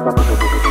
Thank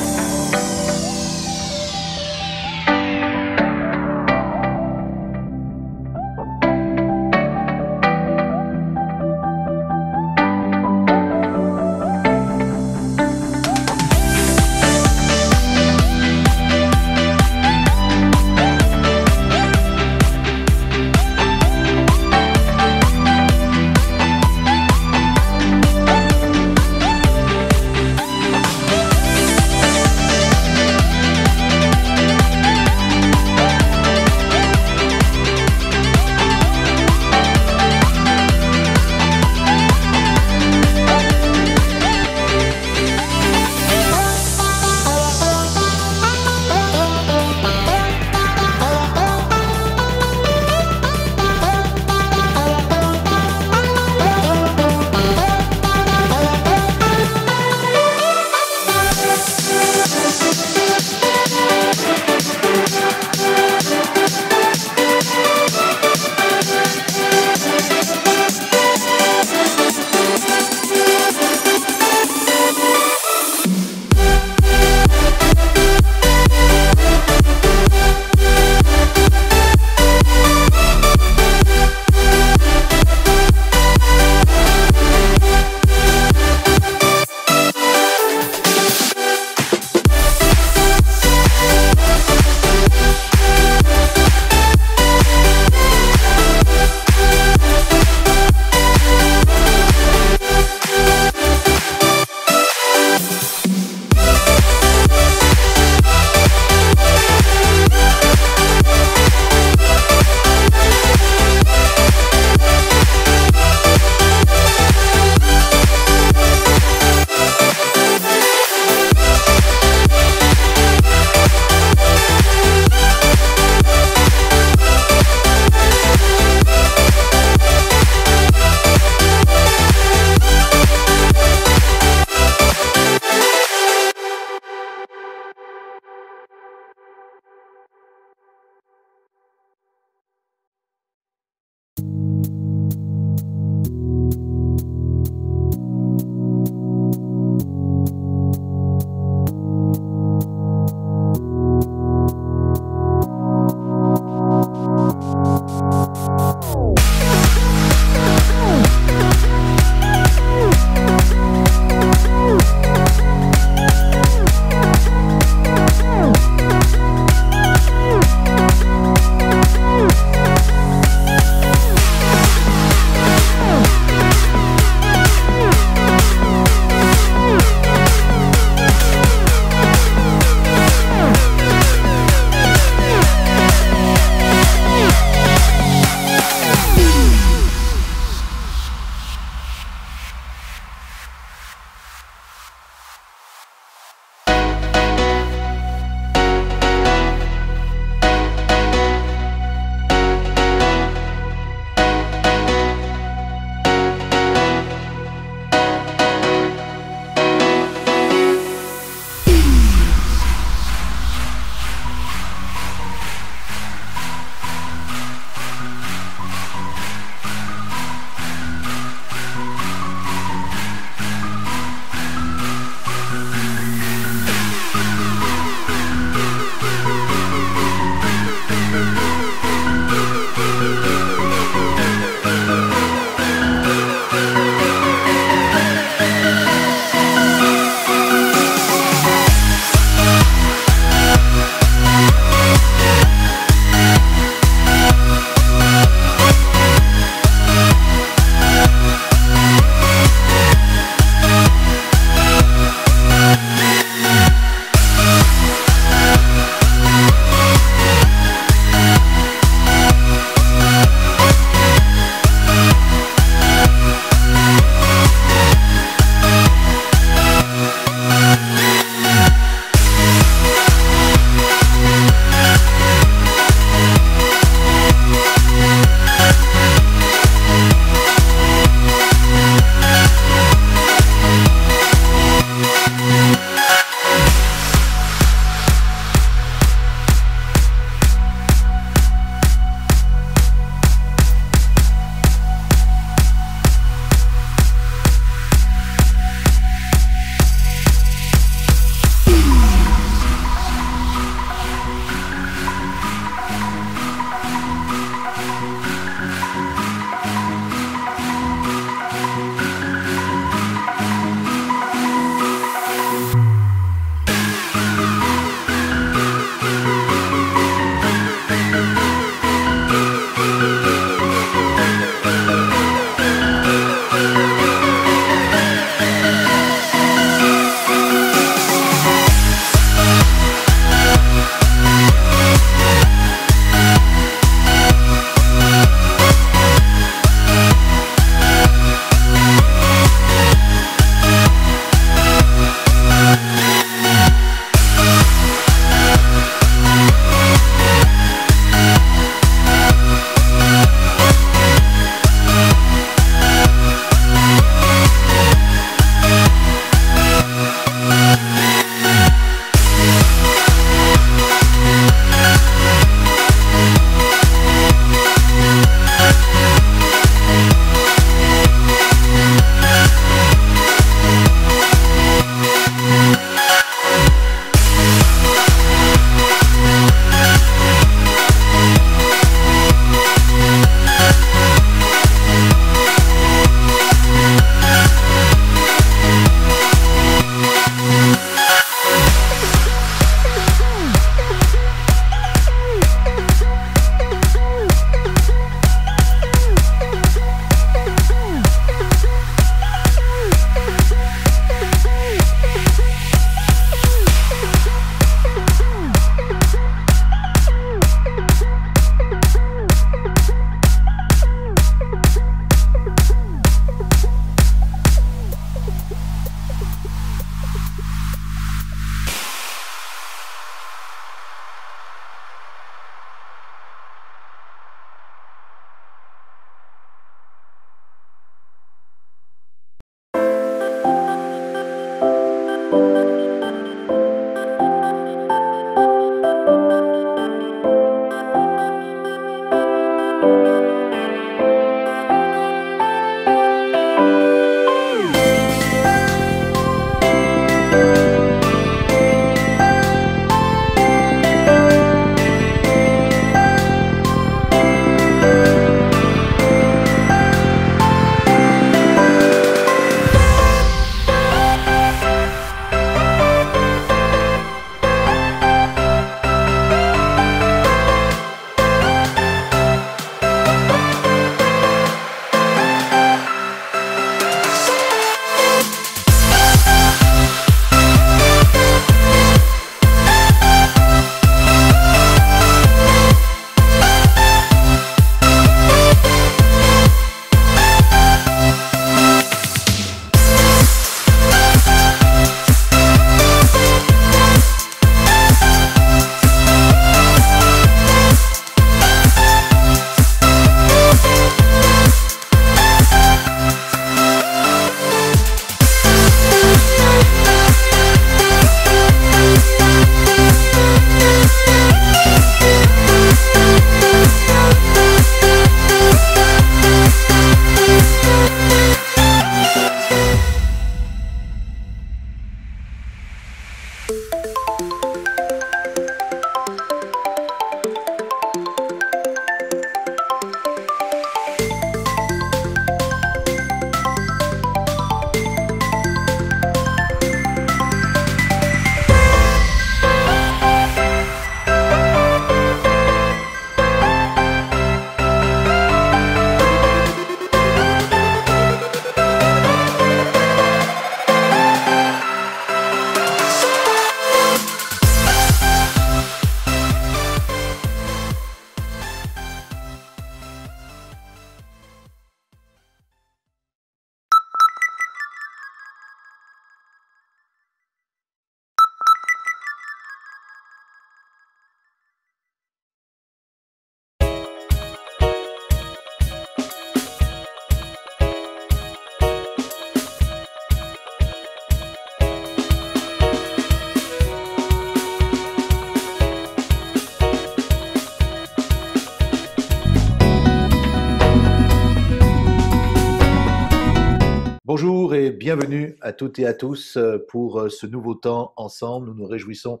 Bonjour et bienvenue à toutes et à tous pour ce nouveau temps ensemble. Nous nous réjouissons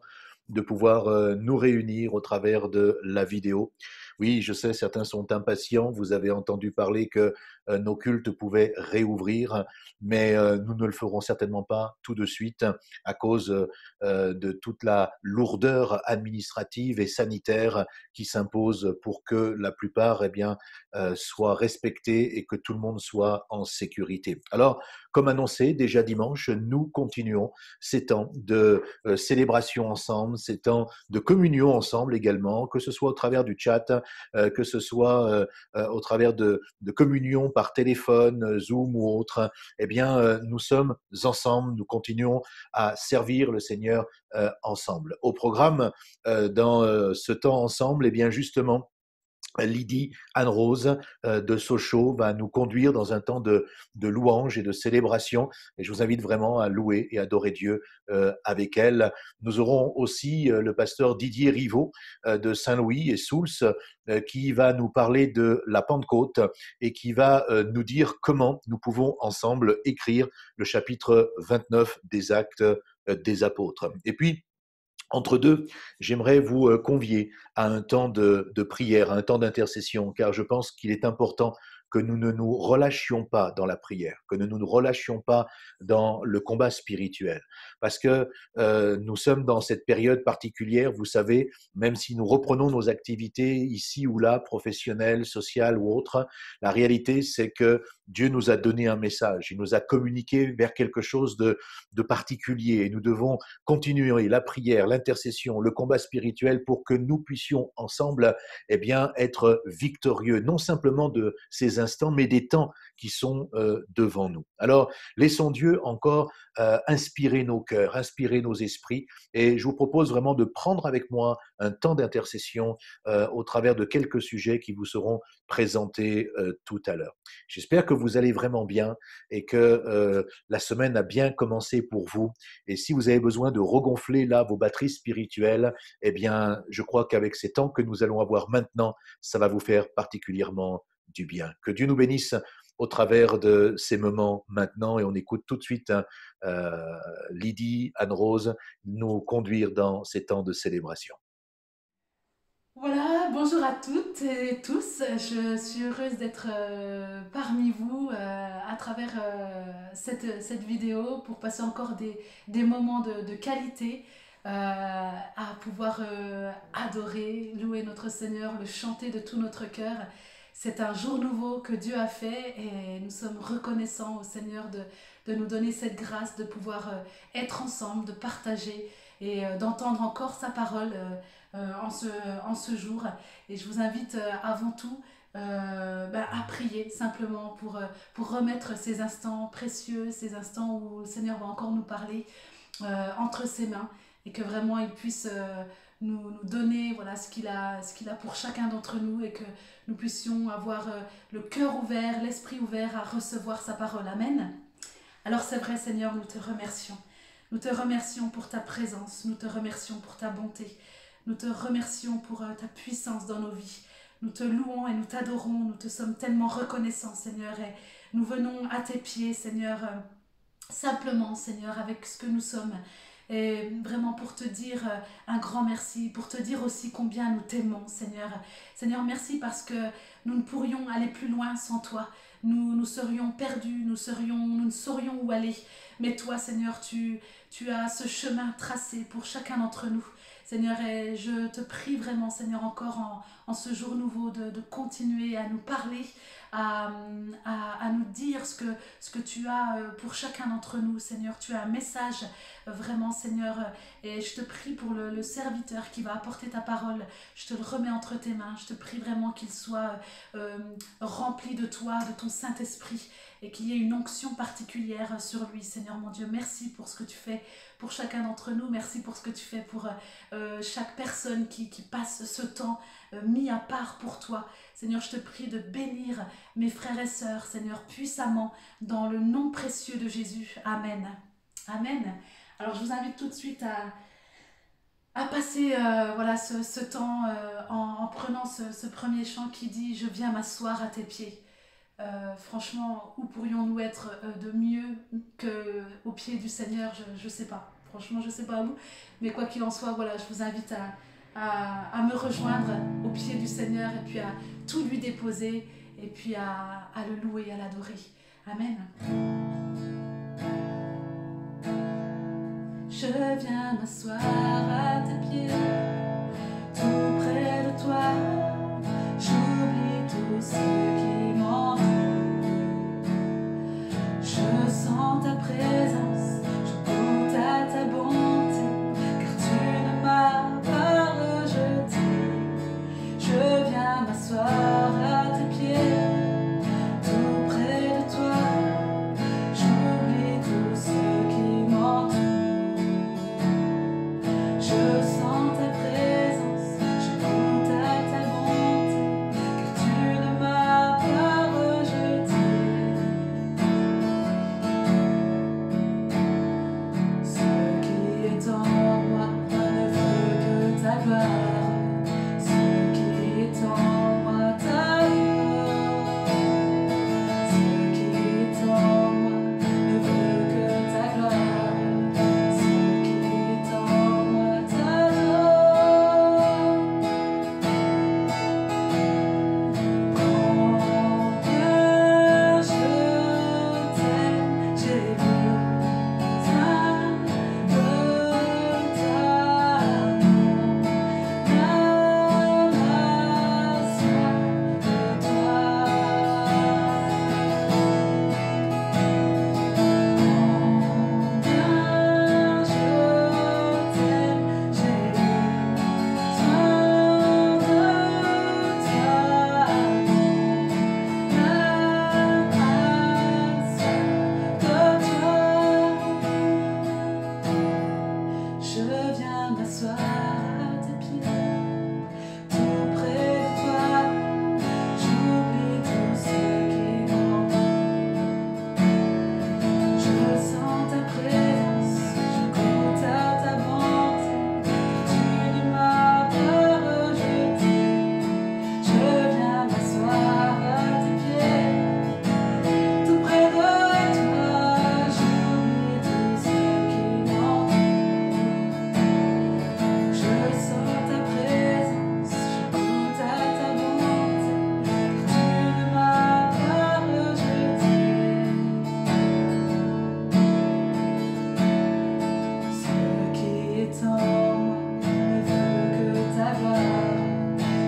de pouvoir nous réunir au travers de la vidéo. Oui, je sais, certains sont impatients. Vous avez entendu parler que nos cultes pouvaient réouvrir, mais nous ne le ferons certainement pas tout de suite à cause de toute la lourdeur administrative et sanitaire qui s'impose pour que la plupart soient respectés et que tout le monde soit en sécurité. Alors, comme annoncé déjà dimanche, nous continuons ces temps de célébration ensemble, ces temps de communion ensemble également, que ce soit au travers du chat, que ce soit au travers de communion par téléphone, Zoom ou autre. Nous sommes ensemble, nous continuons à servir le Seigneur ensemble. Au programme, dans ce temps ensemble, justement, Lydie Anne-Rose de Sochaux va nous conduire dans un temps de louange et de célébration. Et je vous invite vraiment à louer et adorer Dieu avec elle. Nous aurons aussi le pasteur Didier Rivaud de Saint-Louis et Souls qui va nous parler de la Pentecôte et qui va nous dire comment nous pouvons ensemble écrire le chapitre 29 des Actes des Apôtres. Et puis, entre deux, j'aimerais vous convier à un temps de prière, à un temps d'intercession, car je pense qu'il est important que nous ne nous relâchions pas dans la prière, que nous ne nous relâchions pas dans le combat spirituel, parce que nous sommes dans cette période particulière, vous savez, même si nous reprenons nos activités ici ou là, professionnelles, sociales ou autres, la réalité c'est que Dieu nous a donné un message, il nous a communiqué vers quelque chose de particulier, et nous devons continuer la prière, l'intercession, le combat spirituel pour que nous puissions ensemble être victorieux, non simplement de ces instants, mais des temps qui sont devant nous. Alors, laissons Dieu encore inspirer nos cœurs, inspirer nos esprits, et je vous propose vraiment de prendre avec moi un temps d'intercession au travers de quelques sujets qui vous seront présentés tout à l'heure. J'espère que vous allez vraiment bien et que la semaine a bien commencé pour vous. Et si vous avez besoin de regonfler là vos batteries spirituelles, je crois qu'avec ces temps que nous allons avoir maintenant, ça va vous faire particulièrement du bien. Que Dieu nous bénisse au travers de ces moments maintenant, et on écoute tout de suite Lydie Anne-Rose nous conduire dans ces temps de célébration. Voilà, bonjour à toutes et tous. Je suis heureuse d'être parmi vous à travers cette vidéo pour passer encore des moments de qualité, à pouvoir adorer, louer notre Seigneur, le chanter de tout notre cœur. C'est un jour nouveau que Dieu a fait et nous sommes reconnaissants au Seigneur de nous donner cette grâce de pouvoir être ensemble, de partager et d'entendre encore sa parole. En ce jour. Et je vous invite avant tout à prier simplement pour remettre ces instants précieux, ces instants où le Seigneur va encore nous parler entre ses mains et que vraiment il puisse nous donner voilà, ce qu'il a pour chacun d'entre nous et que nous puissions avoir le cœur ouvert, l'esprit ouvert à recevoir sa parole. Amen. Alors c'est vrai Seigneur, nous te remercions. Nous te remercions pour ta présence, nous te remercions pour ta bonté, nous te remercions pour ta puissance dans nos vies. Nous te louons et nous t'adorons, nous te sommes tellement reconnaissants Seigneur et nous venons à tes pieds Seigneur, simplement Seigneur avec ce que nous sommes. Et vraiment pour te dire un grand merci, pour te dire aussi combien nous t'aimons Seigneur. Seigneur, merci parce que nous ne pourrions aller plus loin sans toi. Nous serions perdus, nous ne saurions où aller. Mais toi Seigneur, tu as ce chemin tracé pour chacun d'entre nous. Seigneur, et je te prie vraiment, Seigneur, encore en ce jour nouveau, de continuer à nous parler, à nous dire ce que tu as pour chacun d'entre nous, Seigneur. Tu as un message vraiment, Seigneur, et je te prie pour le serviteur qui va apporter ta parole. Je te le remets entre tes mains. Je te prie vraiment qu'il soit rempli de toi, de ton Saint-Esprit, et qu'il y ait une onction particulière sur lui, Seigneur mon Dieu. Merci pour ce que tu fais pour chacun d'entre nous. Merci pour ce que tu fais pour chaque personne qui passe ce temps mis à part pour toi. Seigneur, je te prie de bénir mes frères et sœurs, Seigneur, puissamment, dans le nom précieux de Jésus. Amen. Amen. Alors, je vous invite tout de suite à passer voilà, ce temps en prenant ce premier chant qui dit « Je viens m'asseoir à tes pieds ». Franchement, où pourrions-nous être de mieux qu'au pied du Seigneur? Je sais pas. Franchement, je sais pas où. Mais quoi qu'il en soit, voilà, je vous invite à me rejoindre au pied du Seigneur et puis à tout lui déposer et puis à le louer, à l'adorer. Amen. Je viens m'asseoir à tes pieds, tout près de toi. J'oublie tout ce qui m'entoure. Je sens ta présence, je goûte à ta bonté, car tu ne m'as pas rejeté. Je viens m'asseoir à tes pieds, tout près de toi. J'oublie tout ce qui m'entoure. Je sens ta présence, je goûte à ta bonté, car tu ne m'as pas rejeté. Ce qui est en moi ne veut que ta gloire. Ce qui est en moi t'adore. Ce qui est en moi ne veut que ta gloire. Ce qui est en moi t'adore. Combien je t'aime, j'ai besoin de ta main. L'âme a soif de toi. Combien je t'aime, j'ai besoin de ta je viens m'asseoir à tes pieds, tout près de toi. J'oublie tout ce qui m'entoure. Je sens ta présence, je goûte à ta bonté, tu ne m'as pas rejeté. Je viens m'asseoir à tes pieds, tout près de toi. J'oublie tout ce qui m'entoure. Je sens ta présence, je goûte à ta bonté, car tu ne m'as pas rejeté. Ce qui est en moi ne veut que ta gloire.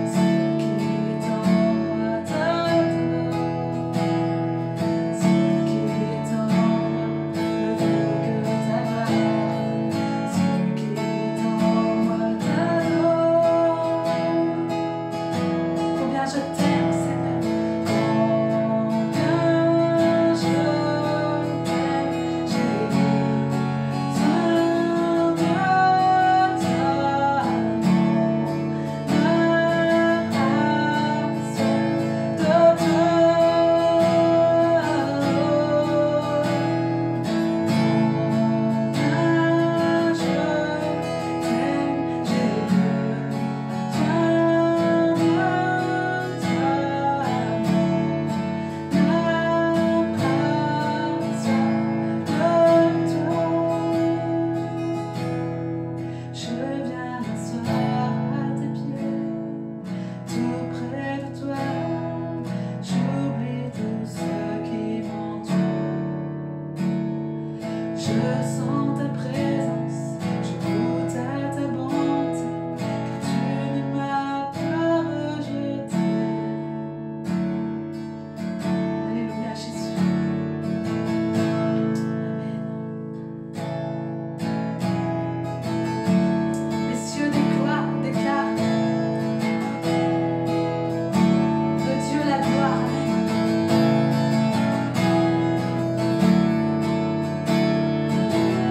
Ce qui est en moi t'adore. Ce qui est en moi ne veut que ta gloire. Ce qui est en moi t'adore. Combien je t'aime, Seigneur. Combien je t'aime, j'ai besoin de ta je viens m'asseoir à tes pieds, tout près de toi. J'oublie tout ce qui m'entoure. Je sens ta présence, je goûte à ta bonté, car tu ne m'as pas rejeté. Alléluia, Jésus. Amen. Les cieux déclarent de Dieu la gloire. Amen.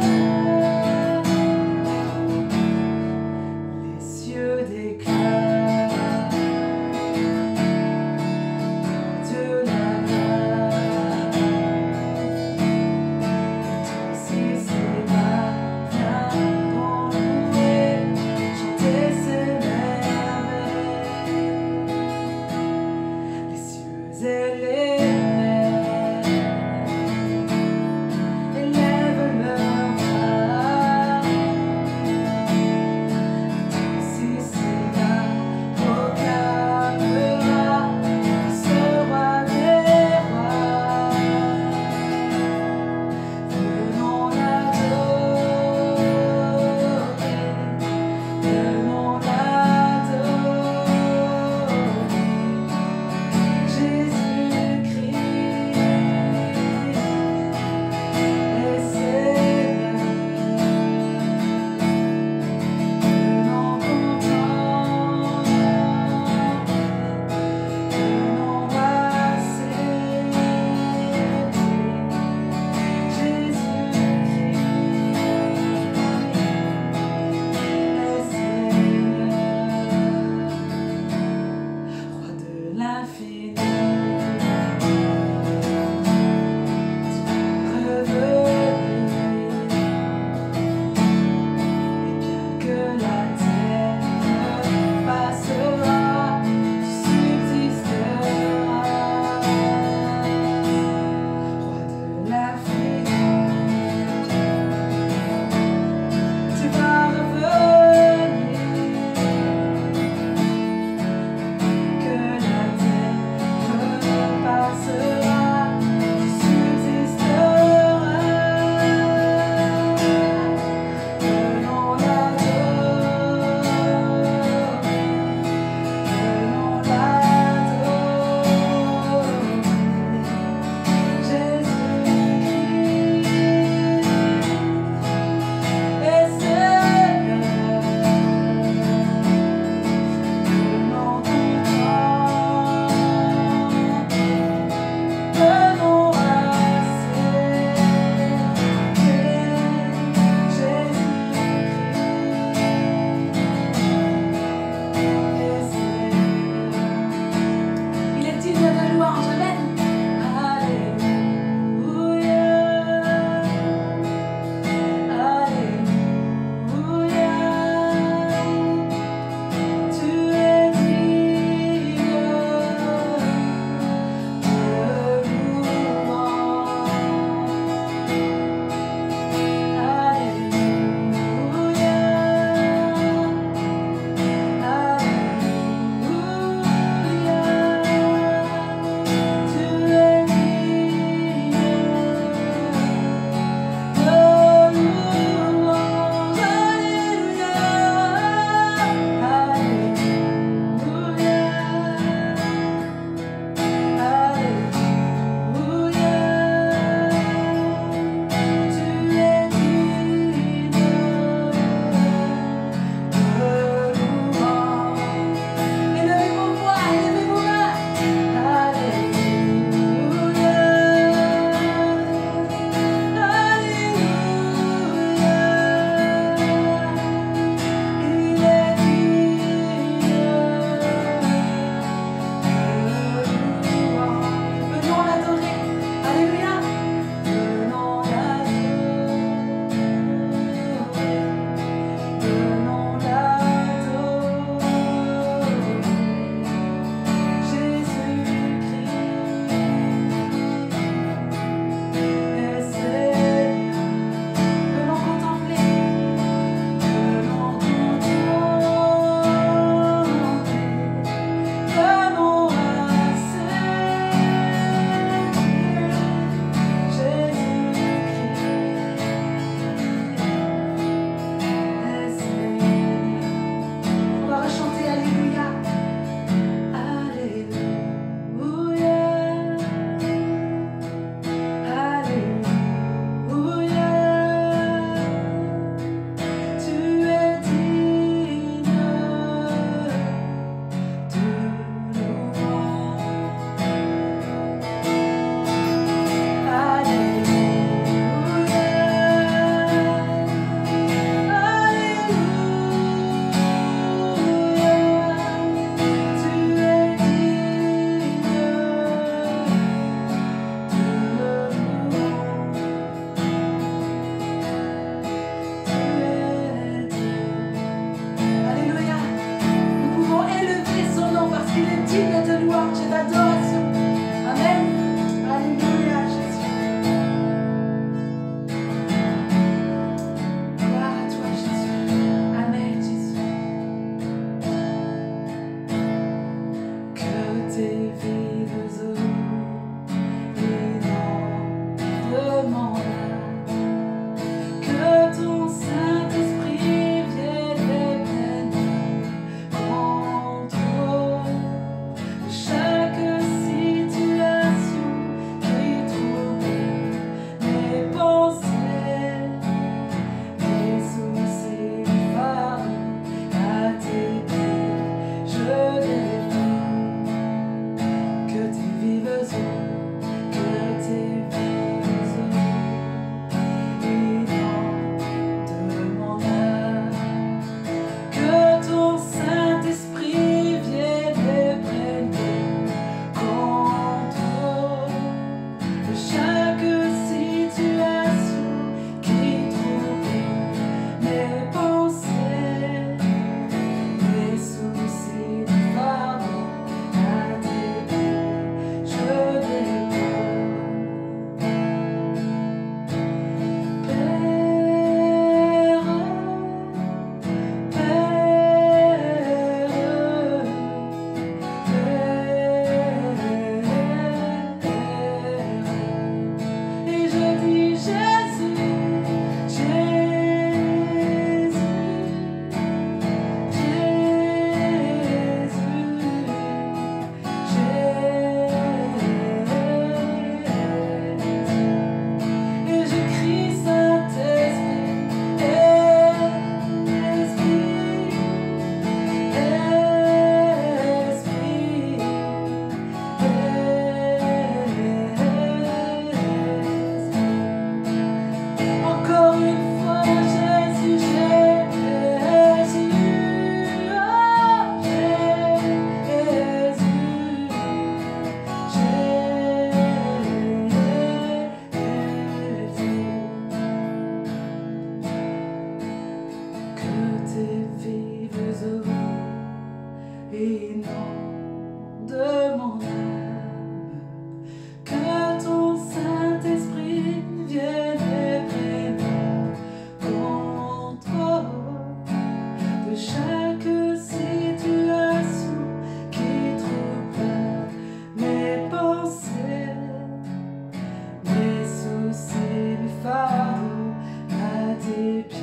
fardeau à tes pieds,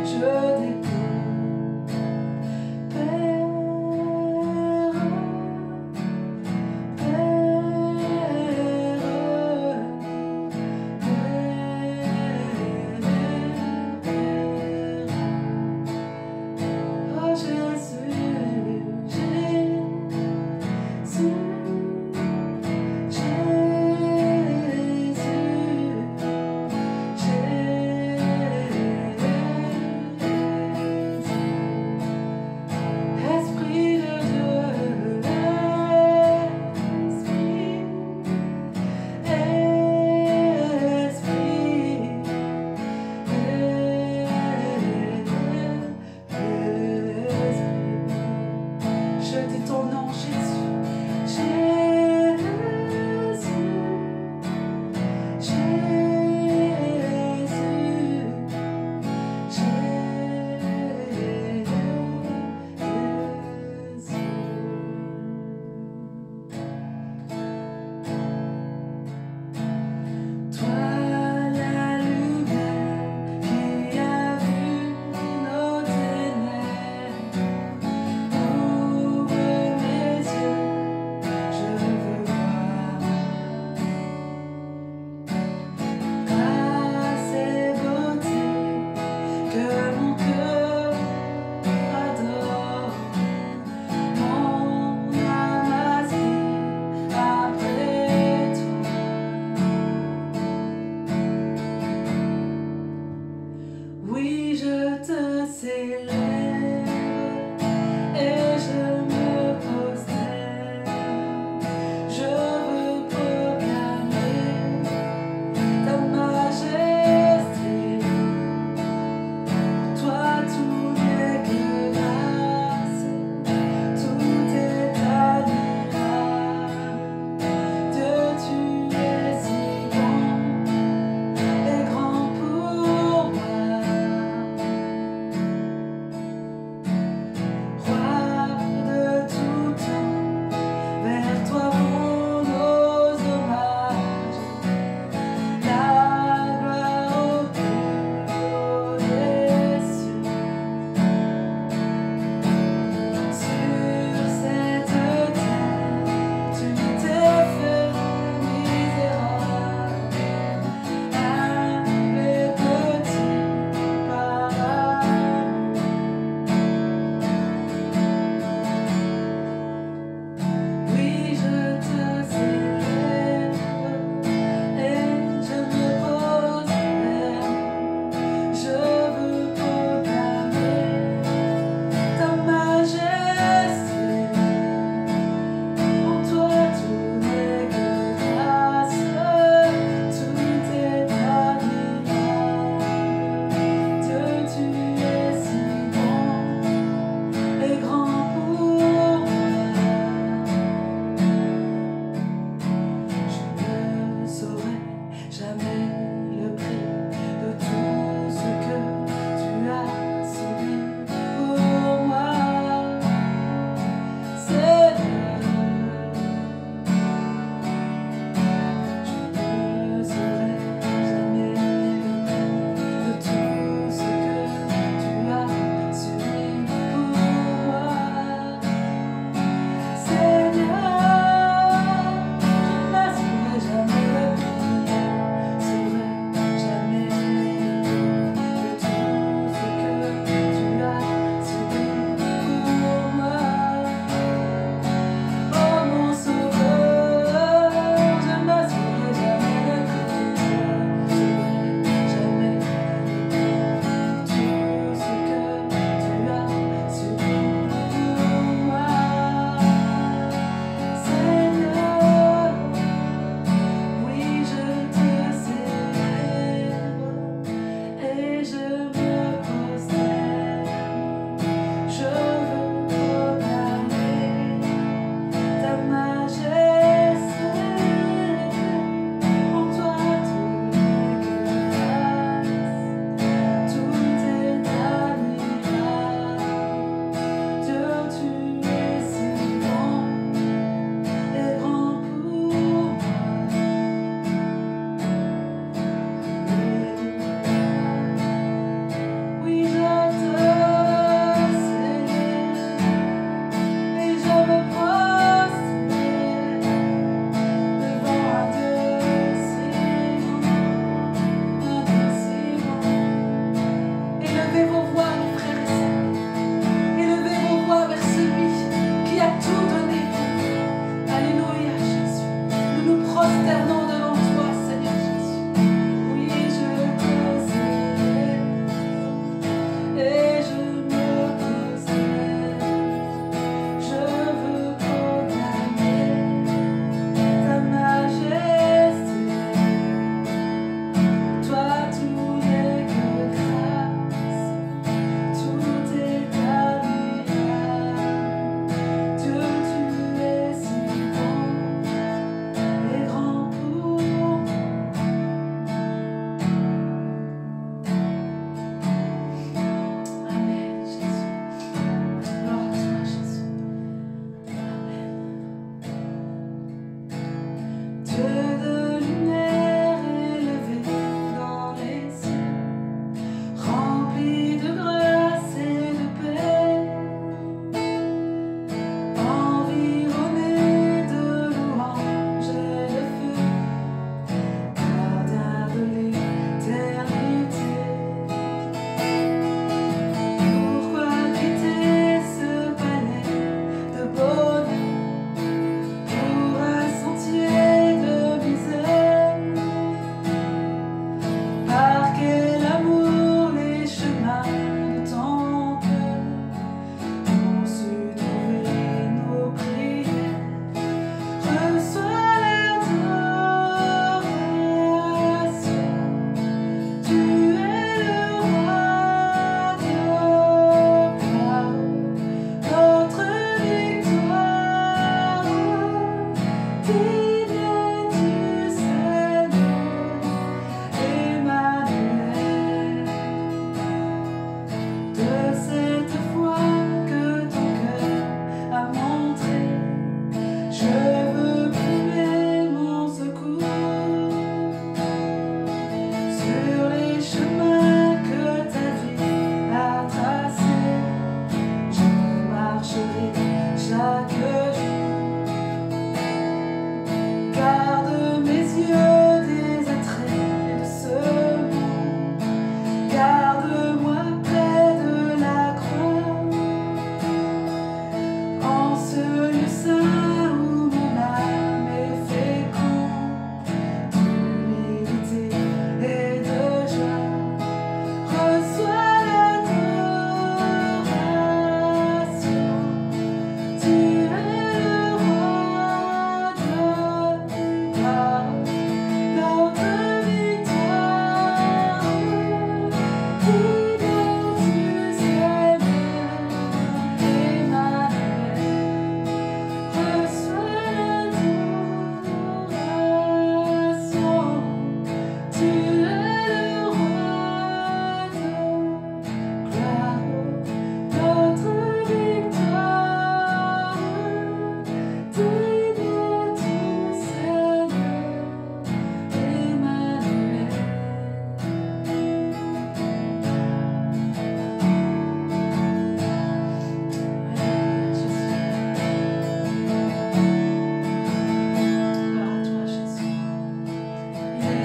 je dépose. Père, oh Jésus, Jésus,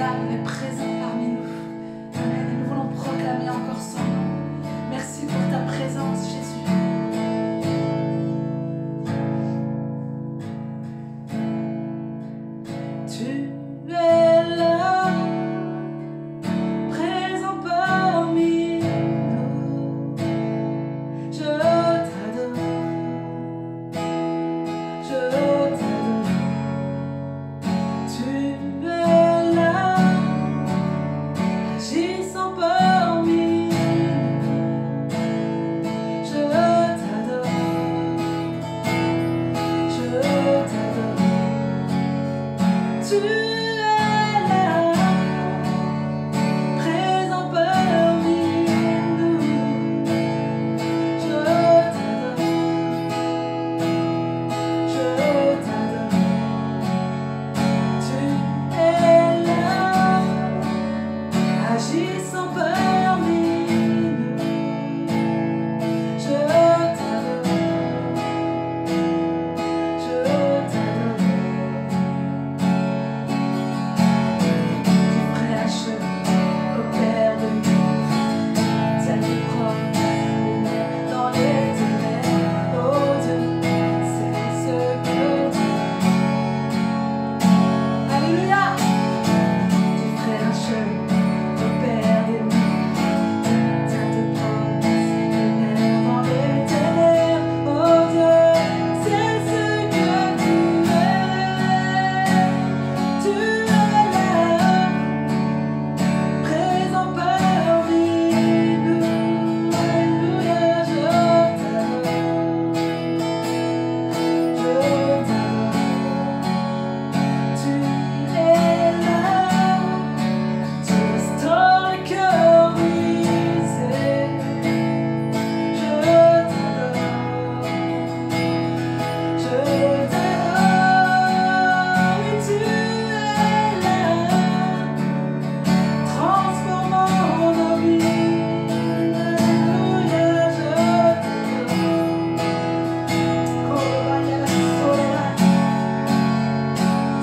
Alléluia, il est présent parmi nous. Amen. Et nous voulons proclamer encore son nom. Merci pour ta présence, Jésus. Tu es là, présent parmi nous. Je t'adore, je t'adore. Tu es là, agissant parmi nous. Je t'adore, je t'adore. Tu es là, présent parmi nous. Je t'adore, je t'adore. Tu es là, agissant parmi nous. Je t'adore, je t'adore. Prêt à chemin au Père de nous, tiens tes promesses, dans les ténèbres, oh Dieu, c'est ce que tu es. Alléluia. Tu ferais un chemin au Père de nous, tiens tes promesses, dans les ténèbres, oh Dieu, c'est ce que tu es. Tu es là, présent parmi nous. Alléluia, je t'adore, je t'adore. Tu es là, tu restaures le cœur brisé. Je t'adore, je t'adore. Oui, tu es là, transformant nos vies. Alléluia, je t'adore. Korbaya la soledad.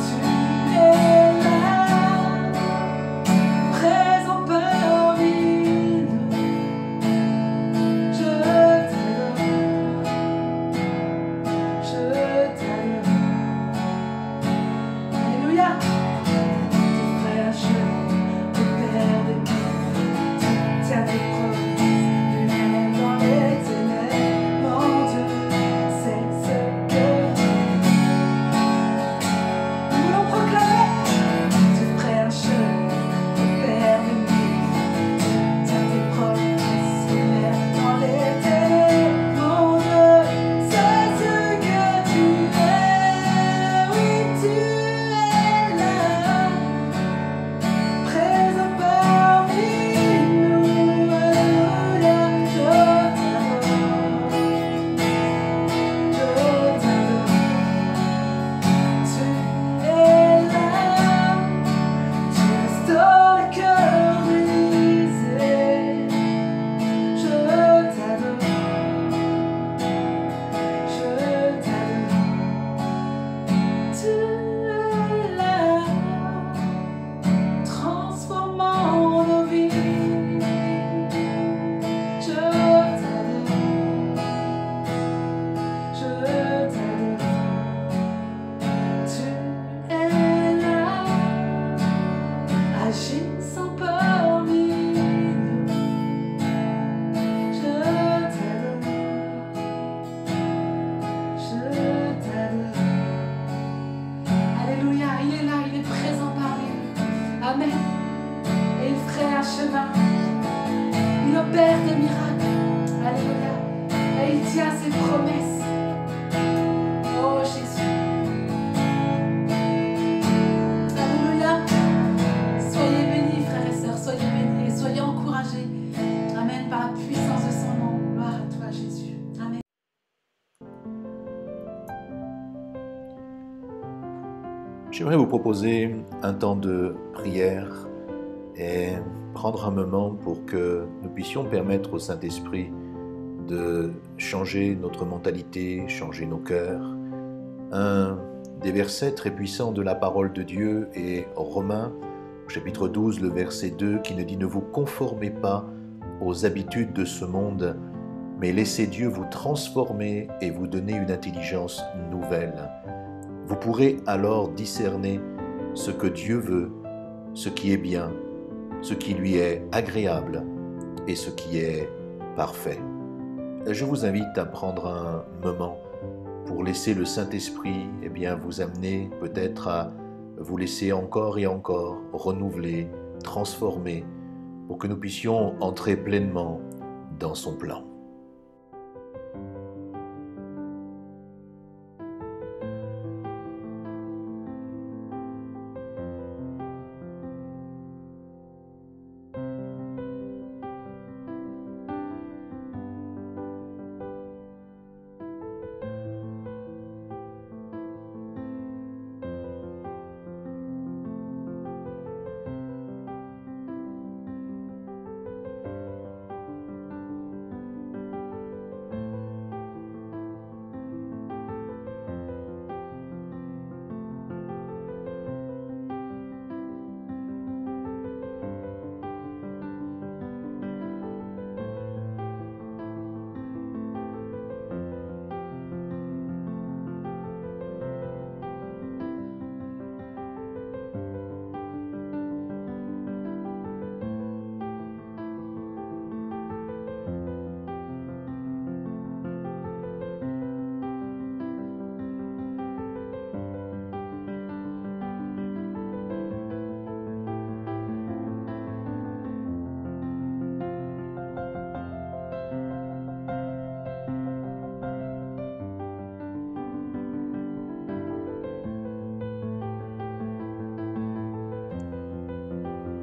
Tu es là, présent parmi nous. Je t'adore, je t'adore. Alléluia. Tu ferais un chemin au Père de nous, tiens tes promesses, lumière dans les ténèbres, mon Dieu, c'est ce que tu es. Nous voulons proclamer. Tu ferais un chemin au Père de nous, tiens tes promesses, lumière dans les ténèbres, mon Dieu, c'est ce que tu es. Oui, tu es là, présent parmi nous. Alléluia, je t'adore, je t'adore. Tu es là, tu restaures le cœur brisé. Je t'adore, je t'adore. Tu es là, transformant nos vies. Je t'adore, je t'adore. Tu es là, agissant parmi nous. Je t'adore, je t'adore. Alléluia, il est là, il est présent parmi nous. Amen. Et il ferait un chemin, il opère des miracles. Alléluia. Et il tient ses promesses. Oh Jésus. Alléluia. Soyez bénis, frères et sœurs, soyez bénis et soyez encouragés. Amen. Par la puissance de son nom. Gloire à toi, Jésus. Amen. J'aimerais vous proposer un temps de prière et prendre un moment pour que nous puissions permettre au Saint-Esprit de changer notre mentalité, changer nos cœurs. Un des versets très puissants de la parole de Dieu est Romains au chapitre 12, le verset 2, qui nous dit « Ne vous conformez pas aux habitudes de ce monde, mais laissez Dieu vous transformer et vous donner une intelligence nouvelle. Vous pourrez alors discerner ce que Dieu veut, ce qui est bien, ce qui lui est agréable et ce qui est parfait. » Je vous invite à prendre un moment pour laisser le Saint-Esprit vous amener peut-être à vous laisser encore et encore renouveler, transformer, pour que nous puissions entrer pleinement dans son plan.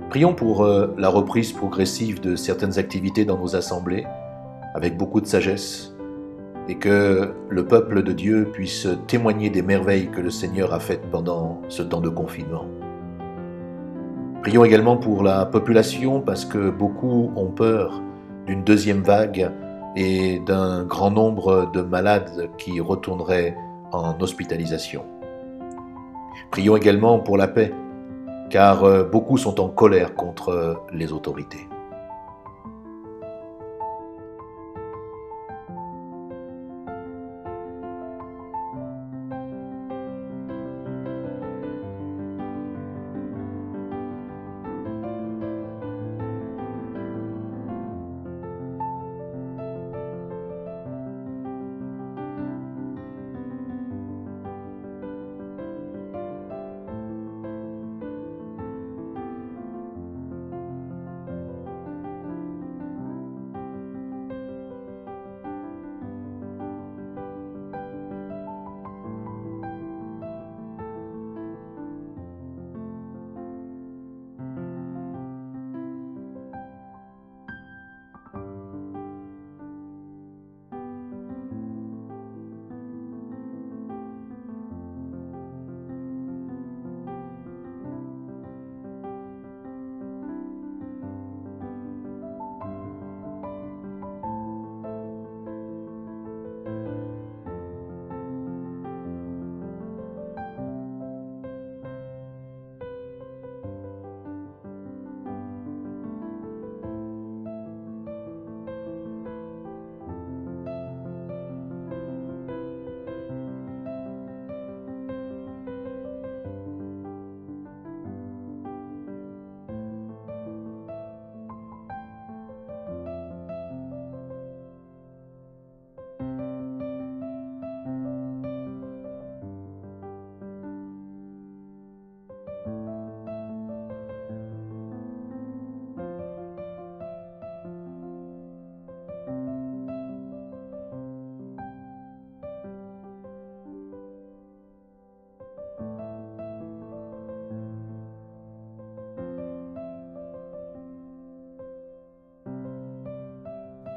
Prions pour la reprise progressive de certaines activités dans nos assemblées, avec beaucoup de sagesse, et que le peuple de Dieu puisse témoigner des merveilles que le Seigneur a faites pendant ce temps de confinement. Prions également pour la population, parce que beaucoup ont peur d'une deuxième vague et d'un grand nombre de malades qui retourneraient en hospitalisation. Prions également pour la paix, car beaucoup sont en colère contre les autorités.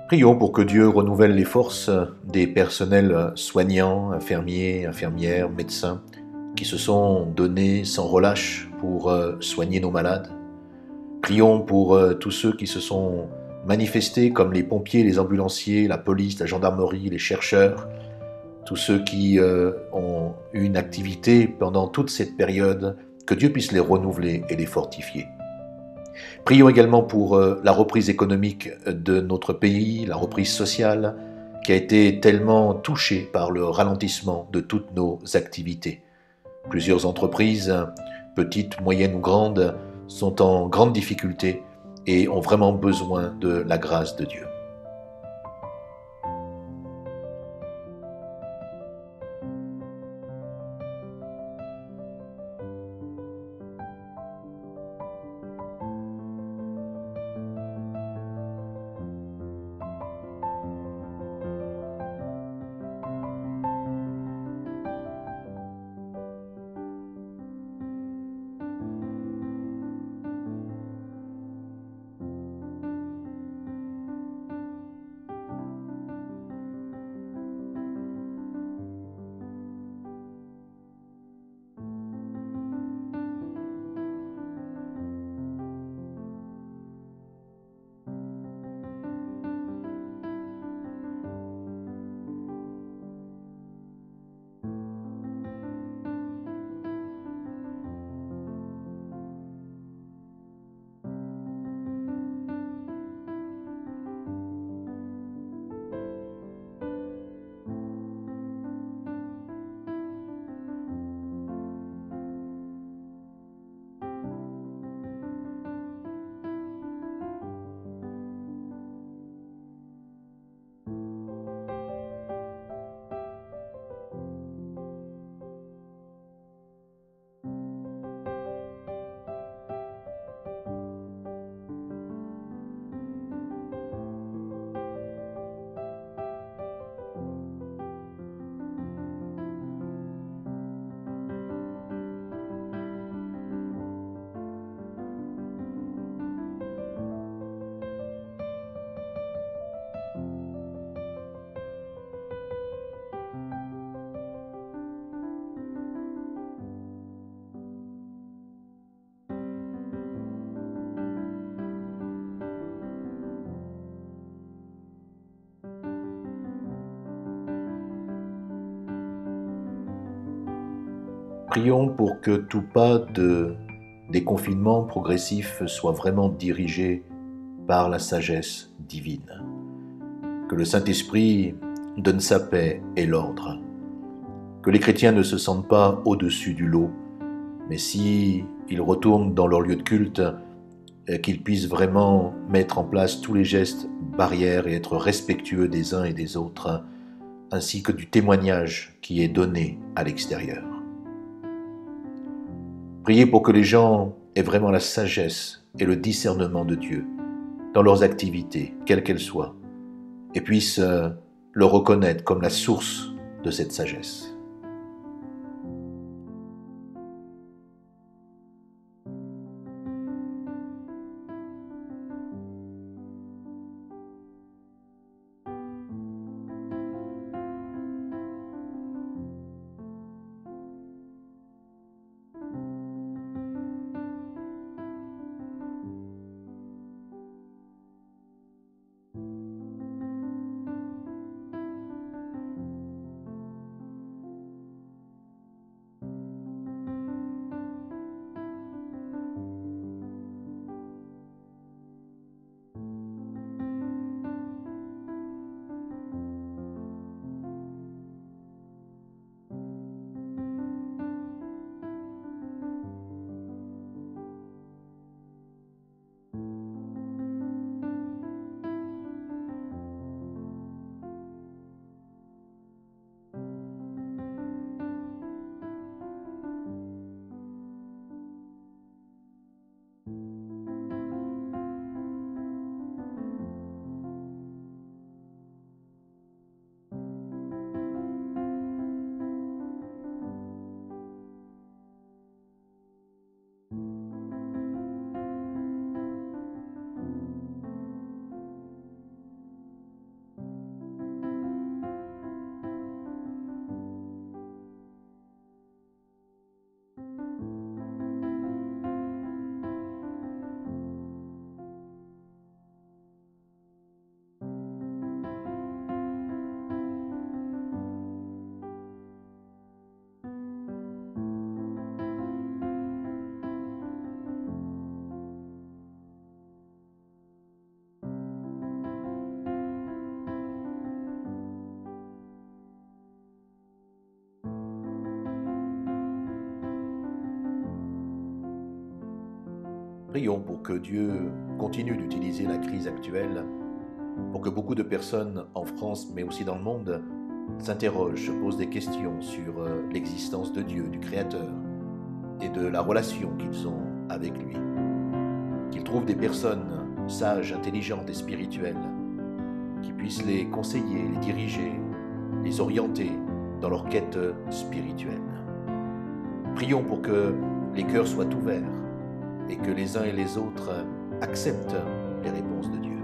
Prions pour que Dieu renouvelle les forces des personnels soignants, infirmiers, infirmières, médecins, qui se sont donnés sans relâche pour soigner nos malades. Prions pour tous ceux qui se sont manifestés comme les pompiers, les ambulanciers, la police, la gendarmerie, les chercheurs, tous ceux qui ont eu une activité pendant toute cette période que Dieu puisse les renouveler et les fortifier. Prions également pour la reprise économique de notre pays, la reprise sociale, qui a été tellement touchée par le ralentissement de toutes nos activités. Plusieurs entreprises, petites, moyennes ou grandes, sont en grande difficulté et ont vraiment besoin de la grâce de Dieu. Prions pour que tout pas de déconfinement progressif soit vraiment dirigé par la sagesse divine. Que le Saint-Esprit donne sa paix et l'ordre. Que les chrétiens ne se sentent pas au-dessus du lot, mais si ils retournent dans leur lieu de culte, qu'ils puissent vraiment mettre en place tous les gestes barrières et être respectueux des uns et des autres, ainsi que du témoignage qui est donné à l'extérieur. Priez pour que les gens aient vraiment la sagesse et le discernement de Dieu dans leurs activités, quelles qu'elles soient, et puissent le reconnaître comme la source de cette sagesse. Prions pour que Dieu continue d'utiliser la crise actuelle pour que beaucoup de personnes en France, mais aussi dans le monde, s'interrogent, se posent des questions sur l'existence de Dieu, du Créateur, et de la relation qu'ils ont avec lui. Qu'ils trouvent des personnes sages, intelligentes et spirituelles qui puissent les conseiller, les diriger, les orienter dans leur quête spirituelle. Prions pour que les cœurs soient ouverts et que les uns et les autres acceptent les réponses de Dieu.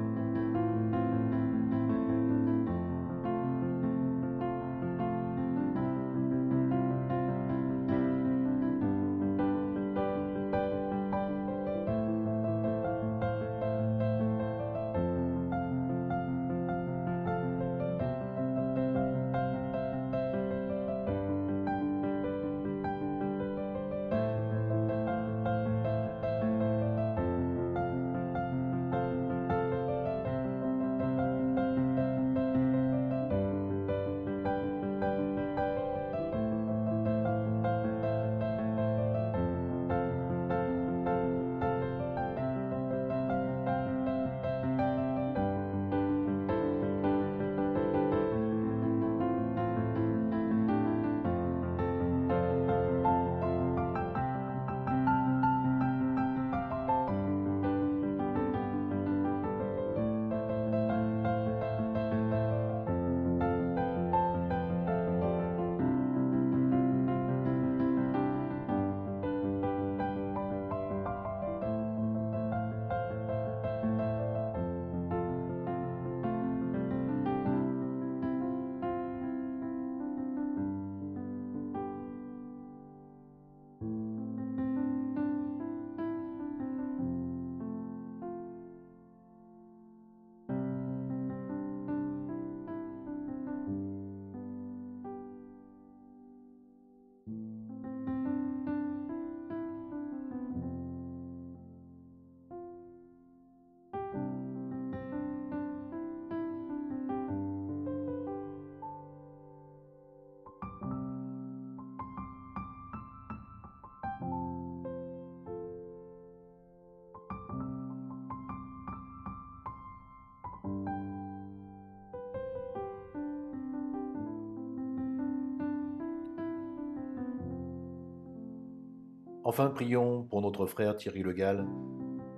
Enfin, prions pour notre frère Thierry Le Gall,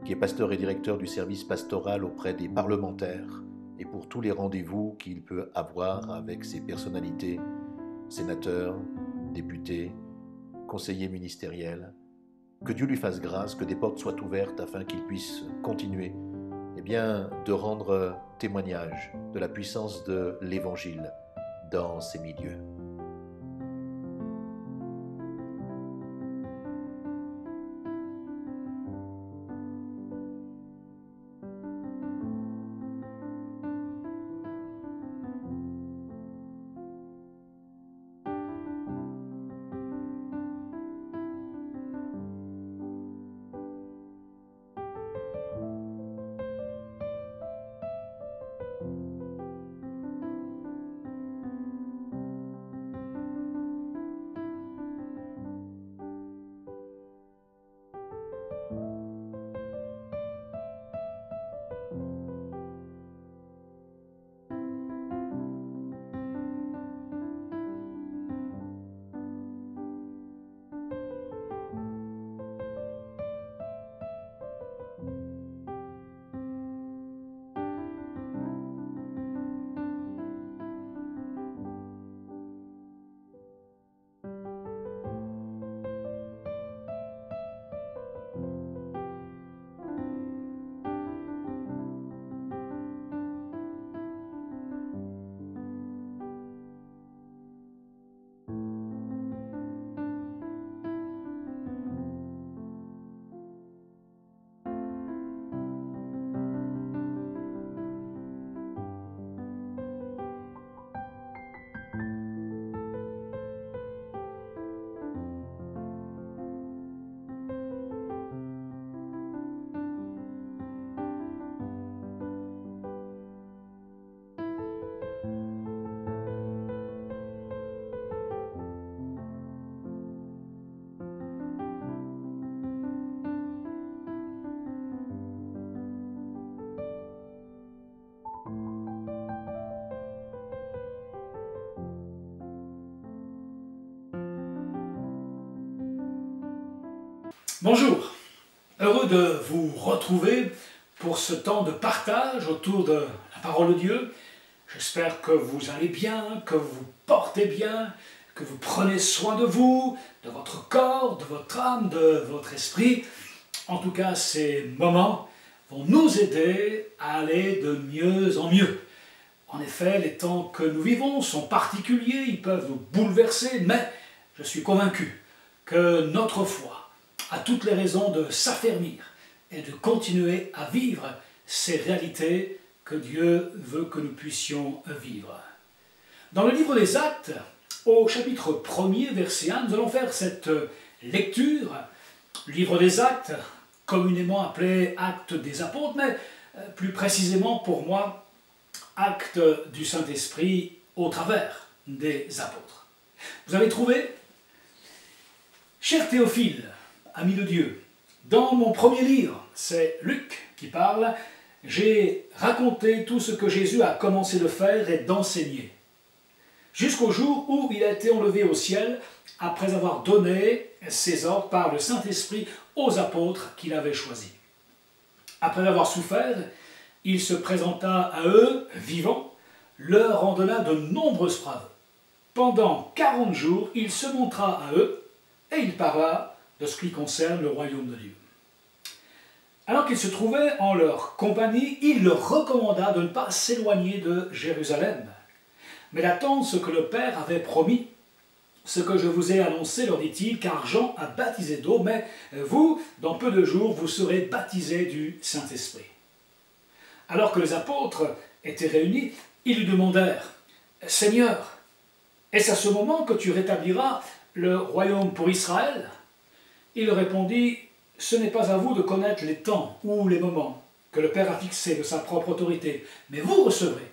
qui est pasteur et directeur du service pastoral auprès des parlementaires, et pour tous les rendez-vous qu'il peut avoir avec ces personnalités, sénateurs, députés, conseillers ministériels. Que Dieu lui fasse grâce, que des portes soient ouvertes afin qu'il puisse continuer de rendre témoignage de la puissance de l'Évangile dans ces milieux. Bonjour, heureux de vous retrouver pour ce temps de partage autour de la parole de Dieu. J'espère que vous allez bien, que vous vous portez bien, que vous prenez soin de vous, de votre corps, de votre âme, de votre esprit. En tout cas, ces moments vont nous aider à aller de mieux en mieux. En effet, les temps que nous vivons sont particuliers, ils peuvent nous bouleverser, mais je suis convaincu que notre foi a toutes les raisons de s'affermir et de continuer à vivre ces réalités que Dieu veut que nous puissions vivre. Dans le livre des Actes, au chapitre 1er, verset 1, nous allons faire cette lecture, livre des Actes, communément appelé Actes des Apôtres, mais plus précisément pour moi, Actes du Saint-Esprit au travers des apôtres. Vous avez trouvé? Cher Théophile, ami de Dieu, dans mon premier livre, c'est Luc qui parle, j'ai raconté tout ce que Jésus a commencé de faire et d'enseigner, jusqu'au jour où il a été enlevé au ciel, après avoir donné ses ordres par le Saint-Esprit aux apôtres qu'il avait choisis. Après avoir souffert, il se présenta à eux, vivant, leur en donna de nombreuses preuves. Pendant 40 jours, il se montra à eux, et il parla de ce qui concerne le royaume de Dieu. Alors qu'il se trouvait en leur compagnie, il leur recommanda de ne pas s'éloigner de Jérusalem, mais d'attendre ce que le Père avait promis. Ce que je vous ai annoncé, leur dit-il, car Jean a baptisé d'eau, mais vous, dans peu de jours, vous serez baptisés du Saint-Esprit. Alors que les apôtres étaient réunis, ils lui demandèrent, « Seigneur, est-ce à ce moment que tu rétabliras le royaume pour Israël ?» Il répondit, « Ce n'est pas à vous de connaître les temps ou les moments que le Père a fixés de sa propre autorité, mais vous recevrez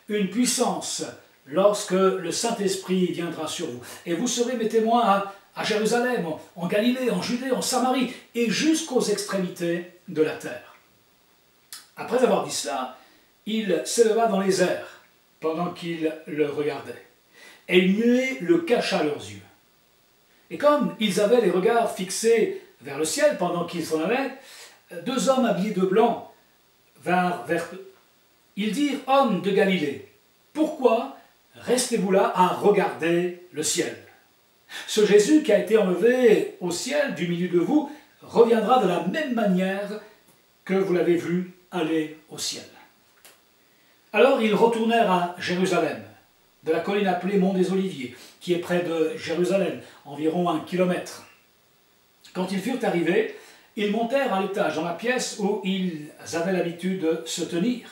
une puissance lorsque le Saint-Esprit viendra sur vous. Et vous serez mes témoins à Jérusalem, en Galilée, en Judée, en Samarie, et jusqu'aux extrémités de la terre. » Après avoir dit cela, il s'éleva dans les airs pendant qu'ils le regardaient, et une nuée le cacha à leurs yeux. Et comme ils avaient les regards fixés vers le ciel pendant qu'ils s'en allaient, deux hommes habillés de blanc vinrent vers eux. Ils dirent, « Hommes de Galilée, pourquoi restez-vous là à regarder le ciel? Ce Jésus qui a été enlevé au ciel du milieu de vous reviendra de la même manière que vous l'avez vu aller au ciel. » Alors ils retournèrent à Jérusalem, de la colline appelée Mont des Oliviers, qui est près de Jérusalem, environ 1 kilomètre. Quand ils furent arrivés, ils montèrent à l'étage dans la pièce où ils avaient l'habitude de se tenir.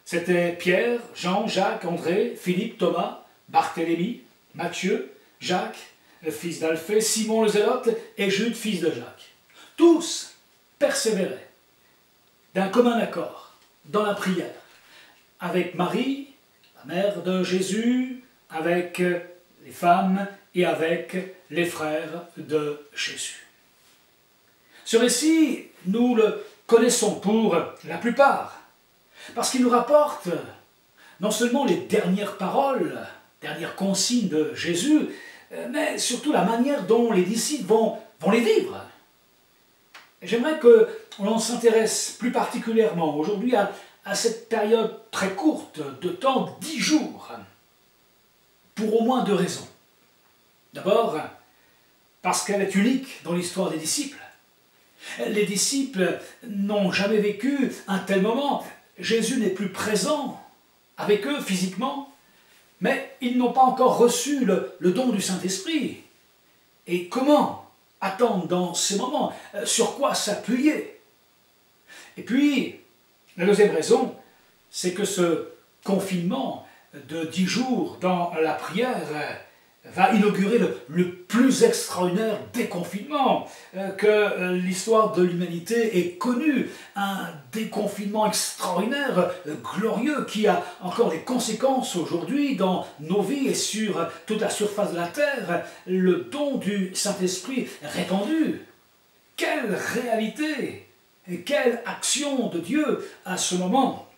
C'étaient Pierre, Jean, Jacques, André, Philippe, Thomas, Barthélemy, Matthieu, Jacques, le fils d'Alphée, Simon le Zélote et Jude, fils de Jacques. Tous persévéraient d'un commun accord dans la prière, avec Marie, la mère de Jésus, avec les femmes et avec les frères de Jésus. Ce récit, nous le connaissons pour la plupart, parce qu'il nous rapporte non seulement les dernières paroles, dernières consignes de Jésus, mais surtout la manière dont les disciples vont les vivre. J'aimerais qu'on s'intéresse plus particulièrement aujourd'hui à cette période très courte de temps, 10 jours, pour au moins 2 raisons. D'abord, parce qu'elle est unique dans l'histoire des disciples. Les disciples n'ont jamais vécu un tel moment. Jésus n'est plus présent avec eux physiquement, mais ils n'ont pas encore reçu le don du Saint-Esprit. Et comment attendre dans ces moments? Sur quoi s'appuyer? Et puis, la deuxième raison, c'est que ce confinement de 10 jours dans la prière va inaugurer le plus extraordinaire déconfinement que l'histoire de l'humanité ait connu. Un déconfinement extraordinaire, glorieux, qui a encore des conséquences aujourd'hui dans nos vies et sur toute la surface de la terre. Le don du Saint-Esprit répandu. Quelle réalité et quelle action de Dieu à ce moment!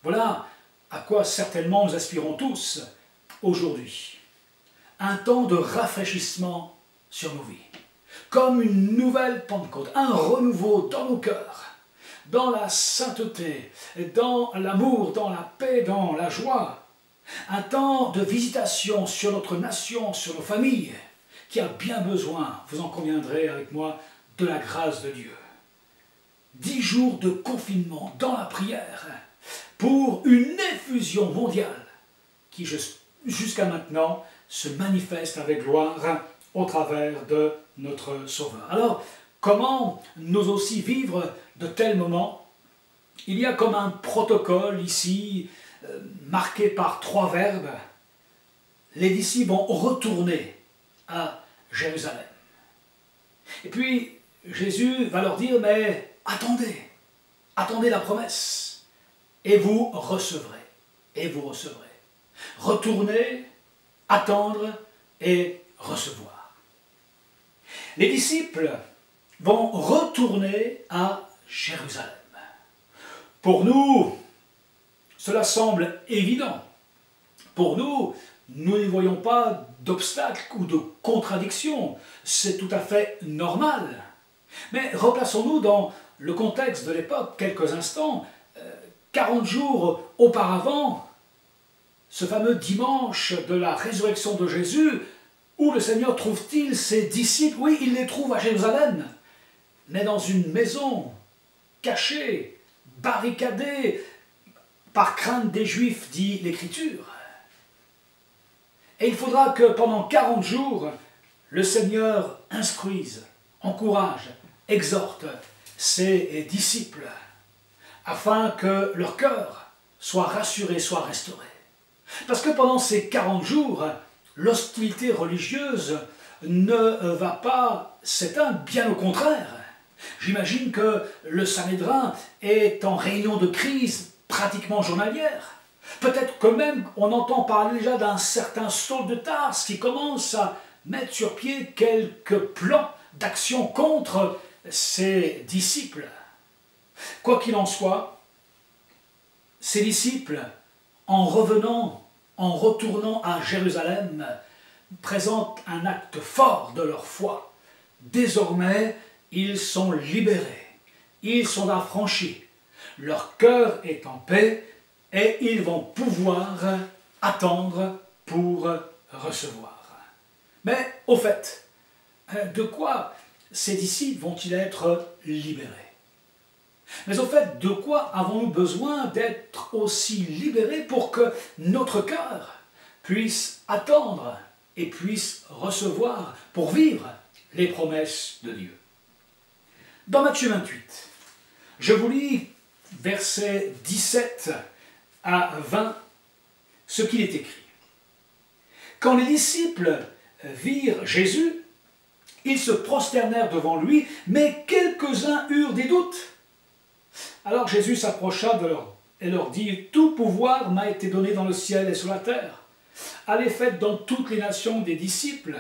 Voilà à quoi certainement nous aspirons tous aujourd'hui. Un temps de rafraîchissement sur nos vies. comme une nouvelle Pentecôte, un renouveau dans nos cœurs, dans la sainteté, dans l'amour, dans la paix, dans la joie. Un temps de visitation sur notre nation, sur nos familles, qui a bien besoin, vous en conviendrez avec moi, de la grâce de Dieu. 10 jours de confinement dans la prière pour une effusion mondiale qui jusqu'à maintenant se manifeste avec gloire au travers de notre Sauveur. Alors, comment nous aussi vivre de tels moments? Il y a comme un protocole ici, marqué par 3 verbes. Les disciples vont retourner à Jérusalem. Et puis, Jésus va leur dire, mais attendez, attendez la promesse, et vous recevrez, et vous recevrez. Retourner, attendre et recevoir. Les disciples vont retourner à Jérusalem. Pour nous, cela semble évident. Pour nous, nous n'y voyons pas d'obstacle ou de contradiction. C'est tout à fait normal. Mais replaçons-nous dans le contexte de l'époque, quelques instants. 40 jours auparavant, ce fameux dimanche de la résurrection de Jésus, où le Seigneur trouve-t-il ses disciples? Oui, il les trouve à Jérusalem, mais dans une maison cachée, barricadée, par crainte des Juifs, dit l'Écriture. Et il faudra que pendant 40 jours, le Seigneur instruise, encourage, exhorte ses disciples, afin que leur cœur soit rassuré, soit restauré. Parce que pendant ces 40 jours, l'hostilité religieuse ne va pas s'éteindre, bien au contraire. J'imagine que le Sanhédrin est en réunion de crise pratiquement journalière. Peut-être que même on entend parler déjà d'un certain Saul de Tarse qui commence à mettre sur pied quelques plans d'action contre ses disciples. Quoi qu'il en soit, ses disciples, en revenant, en retournant à Jérusalem, présentent un acte fort de leur foi. Désormais, ils sont libérés, ils sont affranchis, leur cœur est en paix et ils vont pouvoir attendre pour recevoir. Mais au fait, de quoi ces disciples vont-ils être libérés? Mais au fait, de quoi avons-nous besoin d'être aussi libérés pour que notre cœur puisse attendre et puisse recevoir pour vivre les promesses de Dieu? Dans Matthieu 28, je vous lis versets 17 à 20 ce qu'il est écrit. Quand les disciples virent Jésus, ils se prosternèrent devant lui, mais quelques-uns eurent des doutes. Alors Jésus s'approcha de leur et leur dit, « Tout pouvoir m'a été donné dans le ciel et sur la terre. Allez, faites dans toutes les nations des disciples,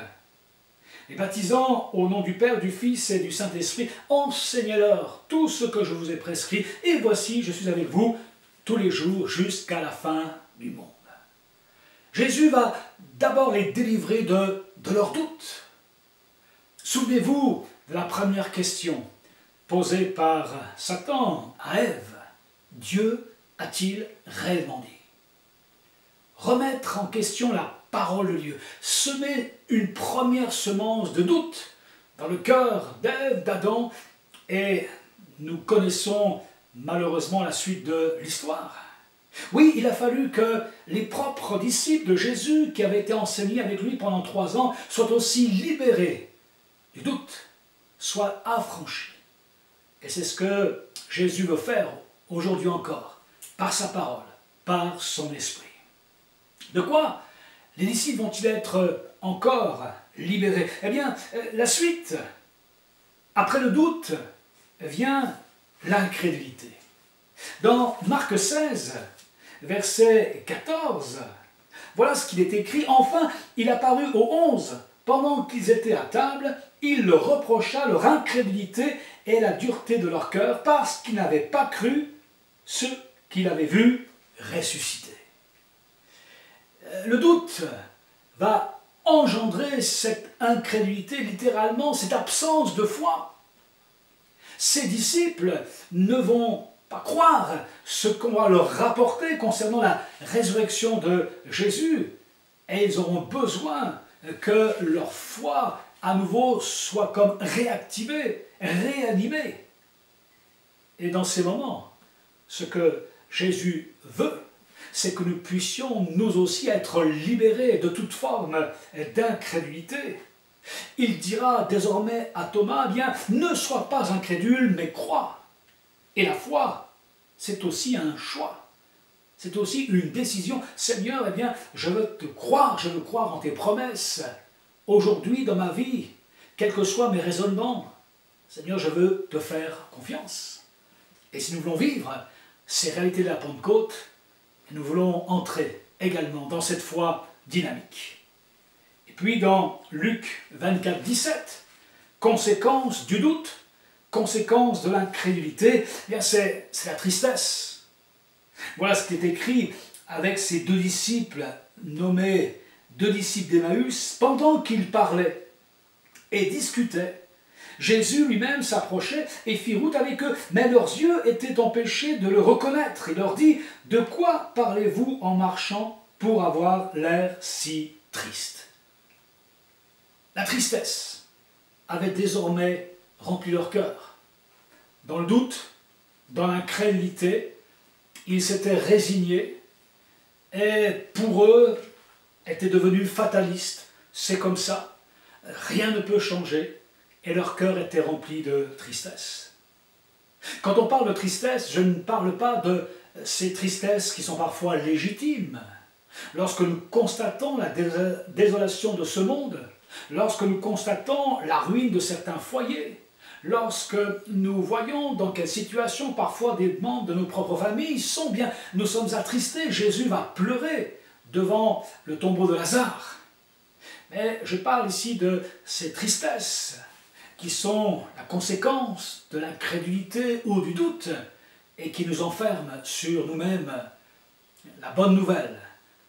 les baptisant au nom du Père, du Fils et du Saint-Esprit, enseignez-leur tout ce que je vous ai prescrit, et voici, je suis avec vous tous les jours jusqu'à la fin du monde. » Jésus va d'abord les délivrer de leurs doutes. Souvenez-vous de la première question posée par Satan à Ève. Dieu a-t-il réellement dit? Remettre en question la parole de Dieu, semer une première semence de doute dans le cœur d'Ève, d'Adam, et nous connaissons malheureusement la suite de l'histoire. Oui, il a fallu que les propres disciples de Jésus, qui avaient été enseignés avec lui pendant 3 ans, soient aussi libérés du doute, soient affranchis. Et c'est ce que Jésus veut faire aujourd'hui encore, par sa parole, par son esprit. De quoi les disciples vont-ils être encore libérés? Eh bien, la suite, après le doute, vient l'incrédulité. Dans Marc 16, verset 14, voilà ce qu'il est écrit. « Enfin, il apparut aux 11, pendant qu'ils étaient à table, il leur reprocha leur incrédulité et la dureté de leur cœur, parce qu'ils n'avaient pas cru ceux qu'il avait vus ressusciter. » Le doute va engendré cette incrédulité, littéralement, cette absence de foi. Ces disciples ne vont pas croire ce qu'on va leur rapporter concernant la résurrection de Jésus, et ils auront besoin que leur foi à nouveau soit comme réactivée, réanimée. Et dans ces moments, ce que Jésus veut, c'est que nous puissions nous aussi être libérés de toute forme d'incrédulité. Il dira désormais à Thomas, eh bien, ne sois pas incrédule, mais crois. Et la foi, c'est aussi un choix. C'est aussi une décision. Seigneur, eh bien, je veux te croire, je veux croire en tes promesses. Aujourd'hui, dans ma vie, quels que soient mes raisonnements, Seigneur, je veux te faire confiance. Et si nous voulons vivre ces réalités de la Pentecôte, nous voulons entrer également dans cette foi dynamique. Et puis dans Luc 24, 17, conséquence du doute, conséquence de l'incrédulité, eh bien c'est la tristesse. Voilà ce qui est écrit avec ces deux disciples nommés deux disciples d'Emmaüs, pendant qu'ils parlaient et discutaient. Jésus lui-même s'approchait et fit route avec eux, mais leurs yeux étaient empêchés de le reconnaître. Il leur dit, « De quoi parlez-vous en marchant pour avoir l'air si triste ?» La tristesse avait désormais rempli leur cœur. Dans le doute, dans l'incrédulité, ils s'étaient résignés et pour eux étaient devenus fatalistes. C'est comme ça, rien ne peut changer. Et leur cœur était rempli de tristesse. Quand on parle de tristesse, je ne parle pas de ces tristesses qui sont parfois légitimes. Lorsque nous constatons la désolation de ce monde, lorsque nous constatons la ruine de certains foyers, lorsque nous voyons dans quelle situation parfois des membres de nos propres familles sont, bien, nous sommes attristés. Jésus va pleurer devant le tombeau de Lazare. Mais je parle ici de ces tristesses qui sont la conséquence de l'incrédulité ou du doute et qui nous enferment sur nous-mêmes. La bonne nouvelle,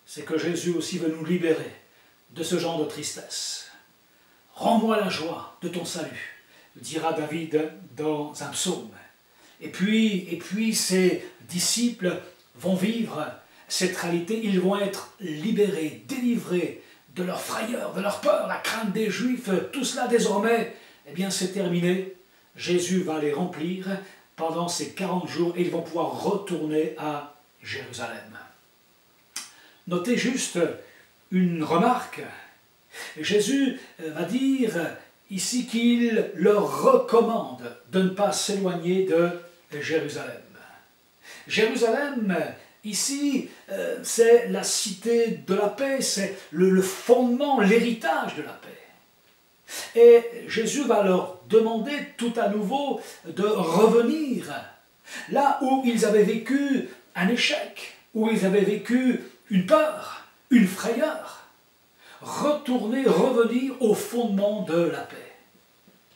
c'est que Jésus aussi veut nous libérer de ce genre de tristesse. « Rends-moi la joie de ton salut », dira David dans un psaume. Et puis ces disciples vont vivre cette réalité, ils vont être libérés, délivrés de leur frayeur, de leur peur, la crainte des Juifs, tout cela désormais, eh bien c'est terminé. Jésus va les remplir pendant ces 40 jours et ils vont pouvoir retourner à Jérusalem. Notez juste une remarque. Jésus va dire ici qu'il leur recommande de ne pas s'éloigner de Jérusalem. Jérusalem, ici, c'est la cité de la paix, c'est le fondement, l'héritage de la paix. Et Jésus va leur demander tout à nouveau de revenir là où ils avaient vécu un échec, où ils avaient vécu une peur, une frayeur. Retourner, revenir au fondement de la paix.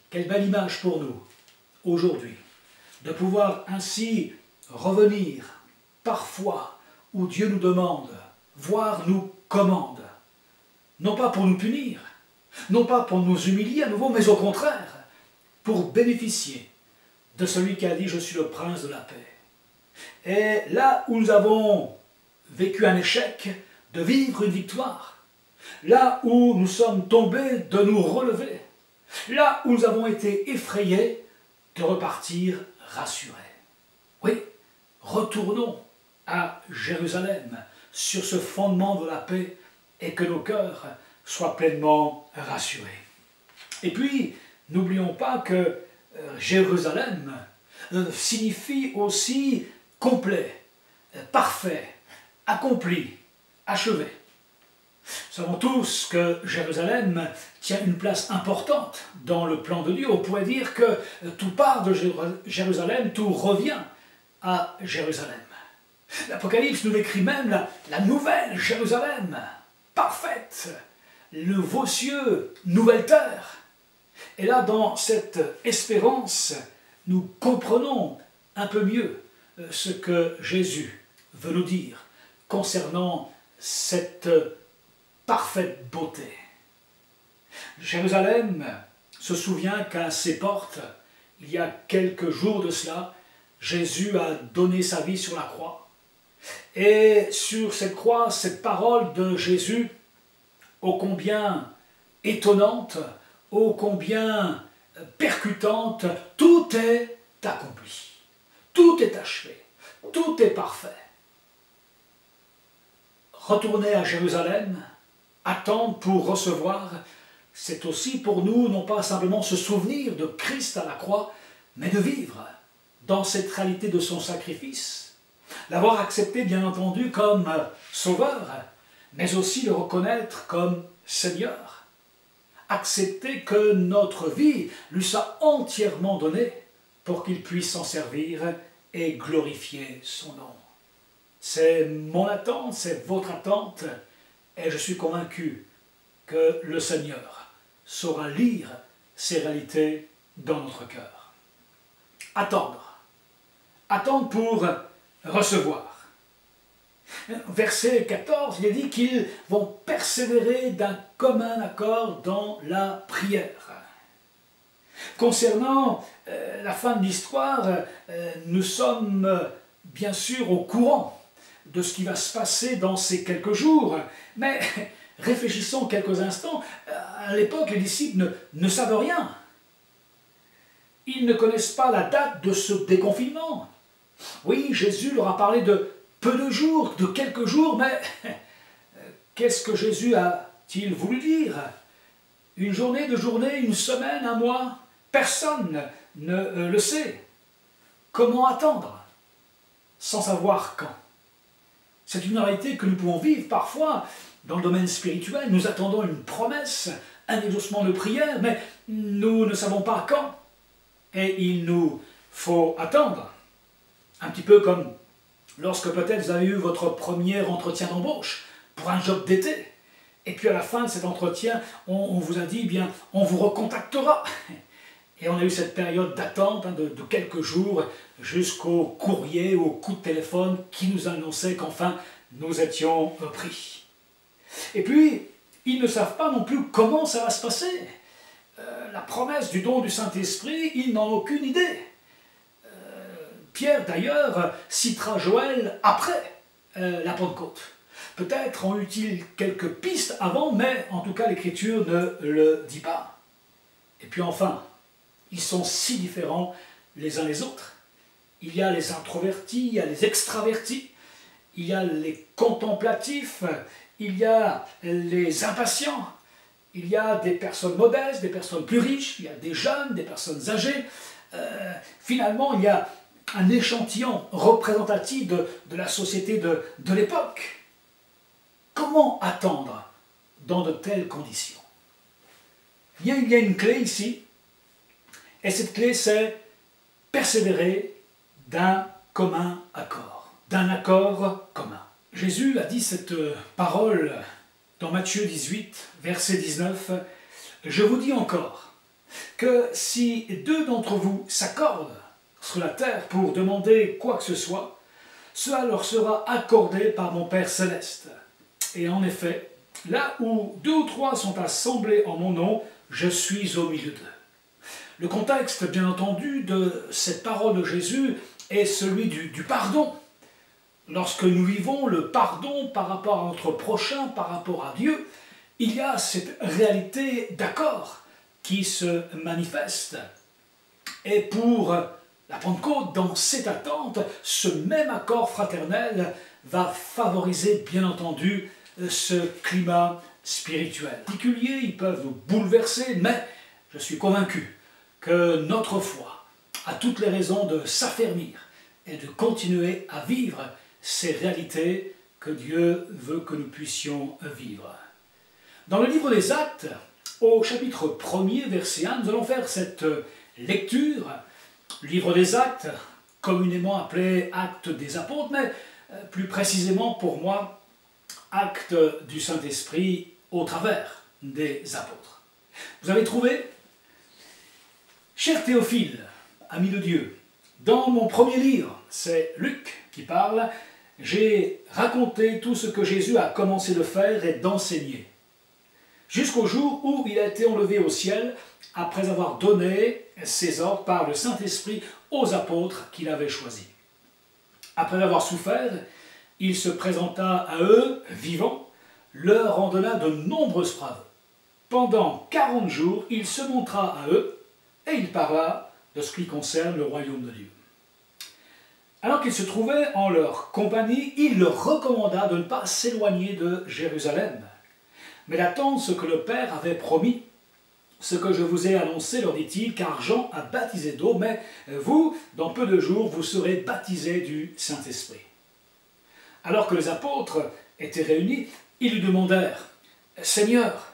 Quelle belle image pour nous, aujourd'hui, de pouvoir ainsi revenir parfois où Dieu nous demande, voire nous commande, non pas pour nous punir, non pas pour nous humilier à nouveau, mais au contraire, pour bénéficier de celui qui a dit « Je suis le prince de la paix ». Et là où nous avons vécu un échec, de vivre une victoire, là où nous sommes tombés, de nous relever, là où nous avons été effrayés, de repartir rassurés. Oui, retournons à Jérusalem, sur ce fondement de la paix, et que nos cœurs soient pleinement rassurés. Et puis, n'oublions pas que Jérusalem signifie aussi complet, parfait, accompli, achevé. Nous savons tous que Jérusalem tient une place importante dans le plan de Dieu. On pourrait dire que tout part de Jérusalem, tout revient à Jérusalem. L'Apocalypse nous décrit même la nouvelle Jérusalem, parfaite, le nouveau cieux, nouvelle terre. Et là, dans cette espérance, nous comprenons un peu mieux ce que Jésus veut nous dire concernant cette parfaite beauté. Jérusalem se souvient qu'à ses portes, il y a quelques jours de cela, Jésus a donné sa vie sur la croix. Et sur cette croix, cette parole de Jésus, ô combien étonnante, ô combien percutante, tout est accompli, tout est achevé, tout est parfait. Retourner à Jérusalem, attendre pour recevoir, c'est aussi pour nous non pas simplement se souvenir de Christ à la croix, mais de vivre dans cette réalité de son sacrifice, l'avoir accepté bien entendu comme sauveur, mais aussi le reconnaître comme Seigneur. Accepter que notre vie lui soit entièrement donnée pour qu'il puisse s'en servir et glorifier son nom. C'est mon attente, c'est votre attente, et je suis convaincu que le Seigneur saura lire ces réalités dans notre cœur. Attendre. Attendre pour recevoir. Verset 14, il est dit qu'ils vont persévérer d'un commun accord dans la prière. Concernant la fin de l'histoire, nous sommes bien sûr au courant de ce qui va se passer dans ces quelques jours, mais réfléchissons quelques instants. À l'époque, les disciples ne savent rien. Ils ne connaissent pas la date de ce déconfinement. Oui, Jésus leur a parlé de peu de jours, de quelques jours, mais qu'est-ce que Jésus a-t-il voulu dire? Une journée, 2 journées, une semaine, un mois? Personne ne le sait. Comment attendre sans savoir quand? C'est une réalité que nous pouvons vivre parfois dans le domaine spirituel. Nous attendons une promesse, un exaucement de prière, mais nous ne savons pas quand. Et il nous faut attendre. Un petit peu comme lorsque peut-être vous avez eu votre premier entretien d'embauche pour un job d'été. Et puis à la fin de cet entretien, on vous a dit, eh bien, on vous recontactera. Et on a eu cette période d'attente de quelques jours jusqu'au courrier ou au coup de téléphone qui nous annonçait qu'enfin nous étions pris. Et puis, ils ne savent pas non plus comment ça va se passer. La promesse du don du Saint-Esprit, ils n'en ont aucune idée. Pierre, d'ailleurs, citera Joël après la Pentecôte. Peut-être ont eu-ils quelques pistes avant, mais en tout cas l'Écriture ne le dit pas. Et puis enfin, ils sont si différents les uns les autres. Il y a les introvertis, il y a les extravertis, il y a les contemplatifs, il y a les impatients, il y a des personnes modestes, des personnes plus riches, il y a des jeunes, des personnes âgées. Finalement, il y a un échantillon représentatif de la société de l'époque. Comment attendre dans de telles conditions? Il y a une clé ici, et cette clé c'est persévérer d'un commun accord, d'un accord commun. Jésus a dit cette parole dans Matthieu 18, verset 19, « Je vous dis encore que si 2 d'entre vous s'accordent sur la terre pour demander quoi que ce soit, cela leur sera accordé par mon Père céleste. Et en effet, là où 2 ou 3 sont assemblés en mon nom, je suis au milieu d'eux. » Le contexte, bien entendu, de cette parole de Jésus est celui du pardon. Lorsque nous vivons le pardon par rapport à notre prochain, par rapport à Dieu, il y a cette réalité d'accord qui se manifeste. Et pour la Pentecôte, dans cette attente, ce même accord fraternel va favoriser, bien entendu, ce climat spirituel. En particulier, ils peuvent nous bouleverser, mais je suis convaincu que notre foi a toutes les raisons de s'affermir et de continuer à vivre ces réalités que Dieu veut que nous puissions vivre. Dans le livre des Actes, au chapitre 1er, verset 1, nous allons faire cette lecture. Livre des Actes, communément appelé Actes des Apôtres, mais plus précisément pour moi, Actes du Saint-Esprit au travers des apôtres. Vous avez trouvé? Cher Théophile, ami de Dieu, dans mon premier livre, c'est Luc qui parle, j'ai raconté tout ce que Jésus a commencé de faire et d'enseigner. jusqu'au jour où il a été enlevé au ciel après avoir donné ses ordres par le Saint-Esprit aux apôtres qu'il avait choisis. Après avoir souffert, il se présenta à eux vivant, leur en donna de nombreuses preuves. Pendant 40 jours, il se montra à eux et il parla de ce qui concerne le royaume de Dieu. Alors qu'il se trouvait en leur compagnie, il leur recommanda de ne pas s'éloigner de Jérusalem, mais d'attendre ce que le Père avait promis. Ce que je vous ai annoncé, leur dit-il, car Jean a baptisé d'eau, mais vous, dans peu de jours, vous serez baptisés du Saint-Esprit. Alors que les apôtres étaient réunis, ils lui demandèrent, « Seigneur,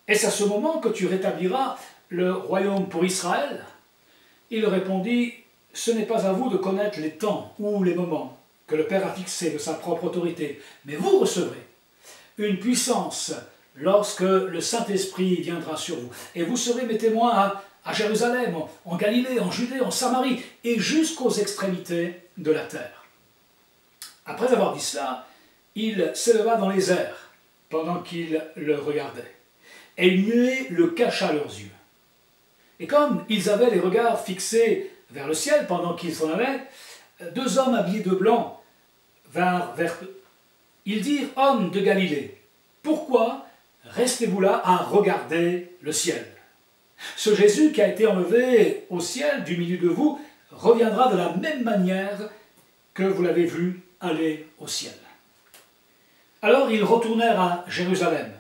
est-ce à ce moment que tu rétabliras le royaume pour Israël ?» Il répondit, « Ce n'est pas à vous de connaître les temps ou les moments que le Père a fixés de sa propre autorité, mais vous recevrez une puissance lorsque le Saint-Esprit viendra sur vous. Et vous serez mes témoins à Jérusalem, en Galilée, en Judée, en Samarie, et jusqu'aux extrémités de la terre. » Après avoir dit cela, il s'éleva dans les airs, pendant qu'ils le regardaient. Et une nuée le cacha à leurs yeux. Et comme ils avaient les regards fixés vers le ciel pendant qu'ils s'en allaient, deux hommes habillés de blanc vinrent vers eux. Ils dirent, « Hommes de Galilée, pourquoi restez-vous là à regarder le ciel? Ce Jésus qui a été enlevé au ciel du milieu de vous reviendra de la même manière que vous l'avez vu aller au ciel. » Alors ils retournèrent à Jérusalem,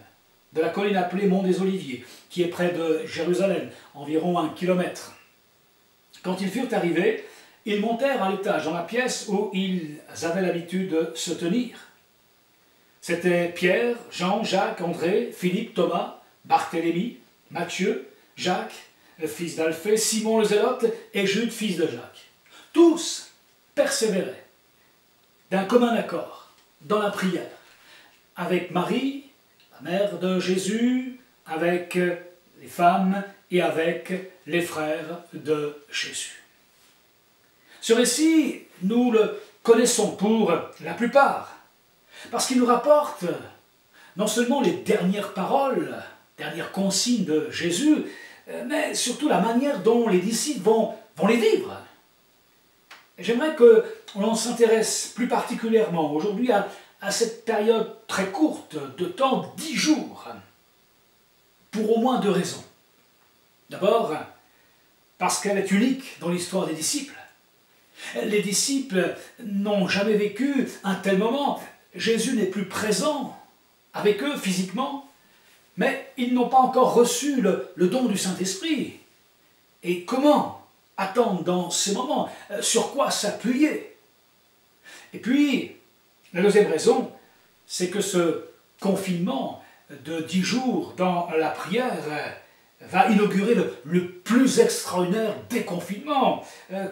de la colline appelée Mont des Oliviers, qui est près de Jérusalem, environ 1 kilomètre. Quand ils furent arrivés, ils montèrent à l'étage, dans la pièce où ils avaient l'habitude de se tenir. C'était Pierre, Jean, Jacques, André, Philippe, Thomas, Barthélemy, Matthieu, Jacques, fils d'Alphée, Simon le Zélote et Jude, fils de Jacques. Tous persévéraient d'un commun accord dans la prière, avec Marie, la mère de Jésus, avec les femmes et avec les frères de Jésus. Ce récit, nous le connaissons pour la plupart, parce qu'il nous rapporte non seulement les dernières paroles, dernières consignes de Jésus, mais surtout la manière dont les disciples vont les vivre. J'aimerais que l'on s'intéresse plus particulièrement aujourd'hui à cette période très courte de temps, 10 jours, pour au moins 2 raisons. D'abord, parce qu'elle est unique dans l'histoire des disciples. Les disciples n'ont jamais vécu un tel moment. Jésus n'est plus présent avec eux physiquement, mais ils n'ont pas encore reçu le don du Saint-Esprit. Et comment attendre dans ces moments? Sur quoi s'appuyer? Et puis, la deuxième raison, c'est que ce confinement de 10 jours dans la prière va inaugurer le plus extraordinaire déconfinement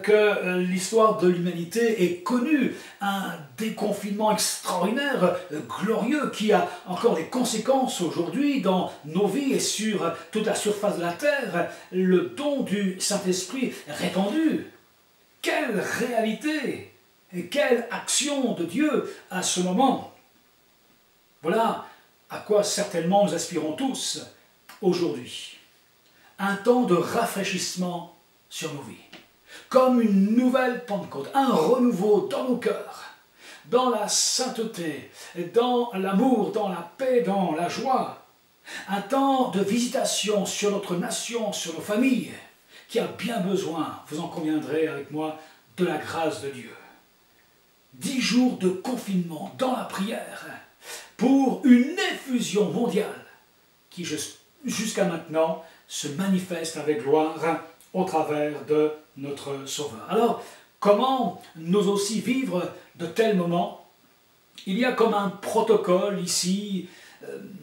que l'histoire de l'humanité ait connu. Un déconfinement extraordinaire, glorieux, qui a encore des conséquences aujourd'hui dans nos vies et sur toute la surface de la terre. Le don du Saint-Esprit répandu. Quelle réalité et quelle action de Dieu à ce moment! Voilà à quoi certainement nous aspirons tous aujourd'hui. Un temps de rafraîchissement sur nos vies, comme une nouvelle Pentecôte, un renouveau dans nos cœurs, dans la sainteté, dans l'amour, dans la paix, dans la joie. Un temps de visitation sur notre nation, sur nos familles, qui a bien besoin, vous en conviendrez avec moi, de la grâce de Dieu. 10 jours de confinement dans la prière pour une effusion mondiale qui, jusqu'à maintenant, se manifeste avec gloire au travers de notre Sauveur. Alors, comment nous aussi vivre de tels moments? Il y a comme un protocole ici,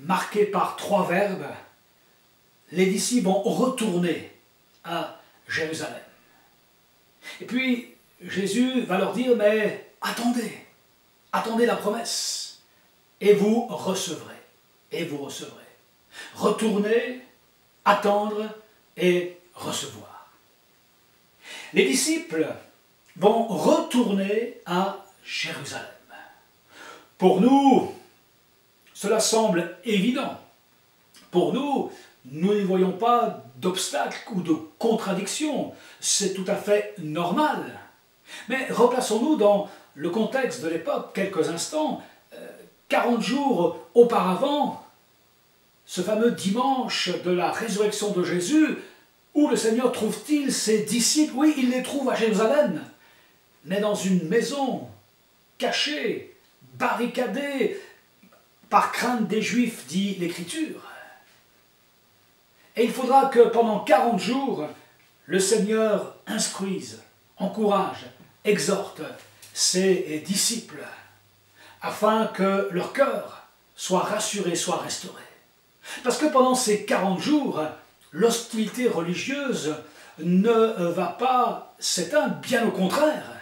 marqué par 3 verbes. Les disciples vont retourner à Jérusalem. Et puis, Jésus va leur dire, mais attendez la promesse, et vous recevrez, Retournez, attendre et recevoir. Les disciples vont retourner à Jérusalem. Pour nous, cela semble évident, Pour nous, nous n'y voyons pas d'obstacle ou de contradiction. C'est tout à fait normal. Mais replaçons-nous dans le contexte de l'époque, quelques instants. 40 jours auparavant, ce fameux dimanche de la résurrection de Jésus, où le Seigneur trouve-t-il ses disciples? Oui, il les trouve à Jérusalem, mais dans une maison, cachée, barricadée, par crainte des Juifs, dit l'Écriture. Et il faudra que pendant 40 jours, le Seigneur instruise, encourage, exhorte ses disciples, afin que leur cœur soit rassuré, soit restauré. Parce que pendant ces 40 jours, l'hostilité religieuse ne va pas s'éteindre, bien au contraire.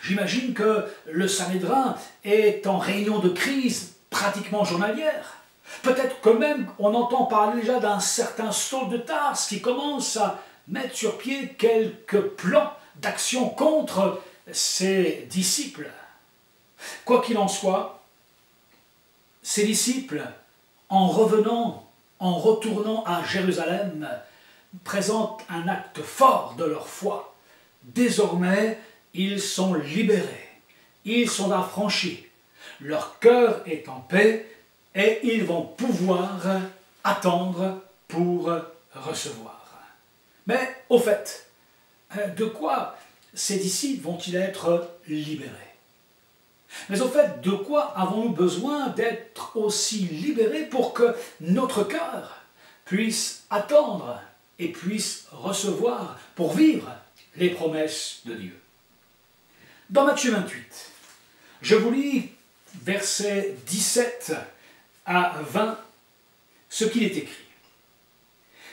J'imagine que le Sanhédrin est en réunion de crise pratiquement journalière. Peut-être que même on entend parler déjà d'un certain Saul de Tarse qui commence à mettre sur pied quelques plans d'action contre ses disciples. Quoi qu'il en soit, ses disciples, en revenant, en retournant à Jérusalem, présentent un acte fort de leur foi. Désormais, ils sont libérés, ils sont affranchis, leur cœur est en paix et ils vont pouvoir attendre pour recevoir. Mais au fait, de quoi ces disciples vont-ils être libérés? Mais au fait, de quoi avons-nous besoin d'être aussi libérés pour que notre cœur puisse attendre et puisse recevoir pour vivre les promesses de Dieu? Dans Matthieu 28, je vous lis versets 17 à 20 ce qu'il est écrit.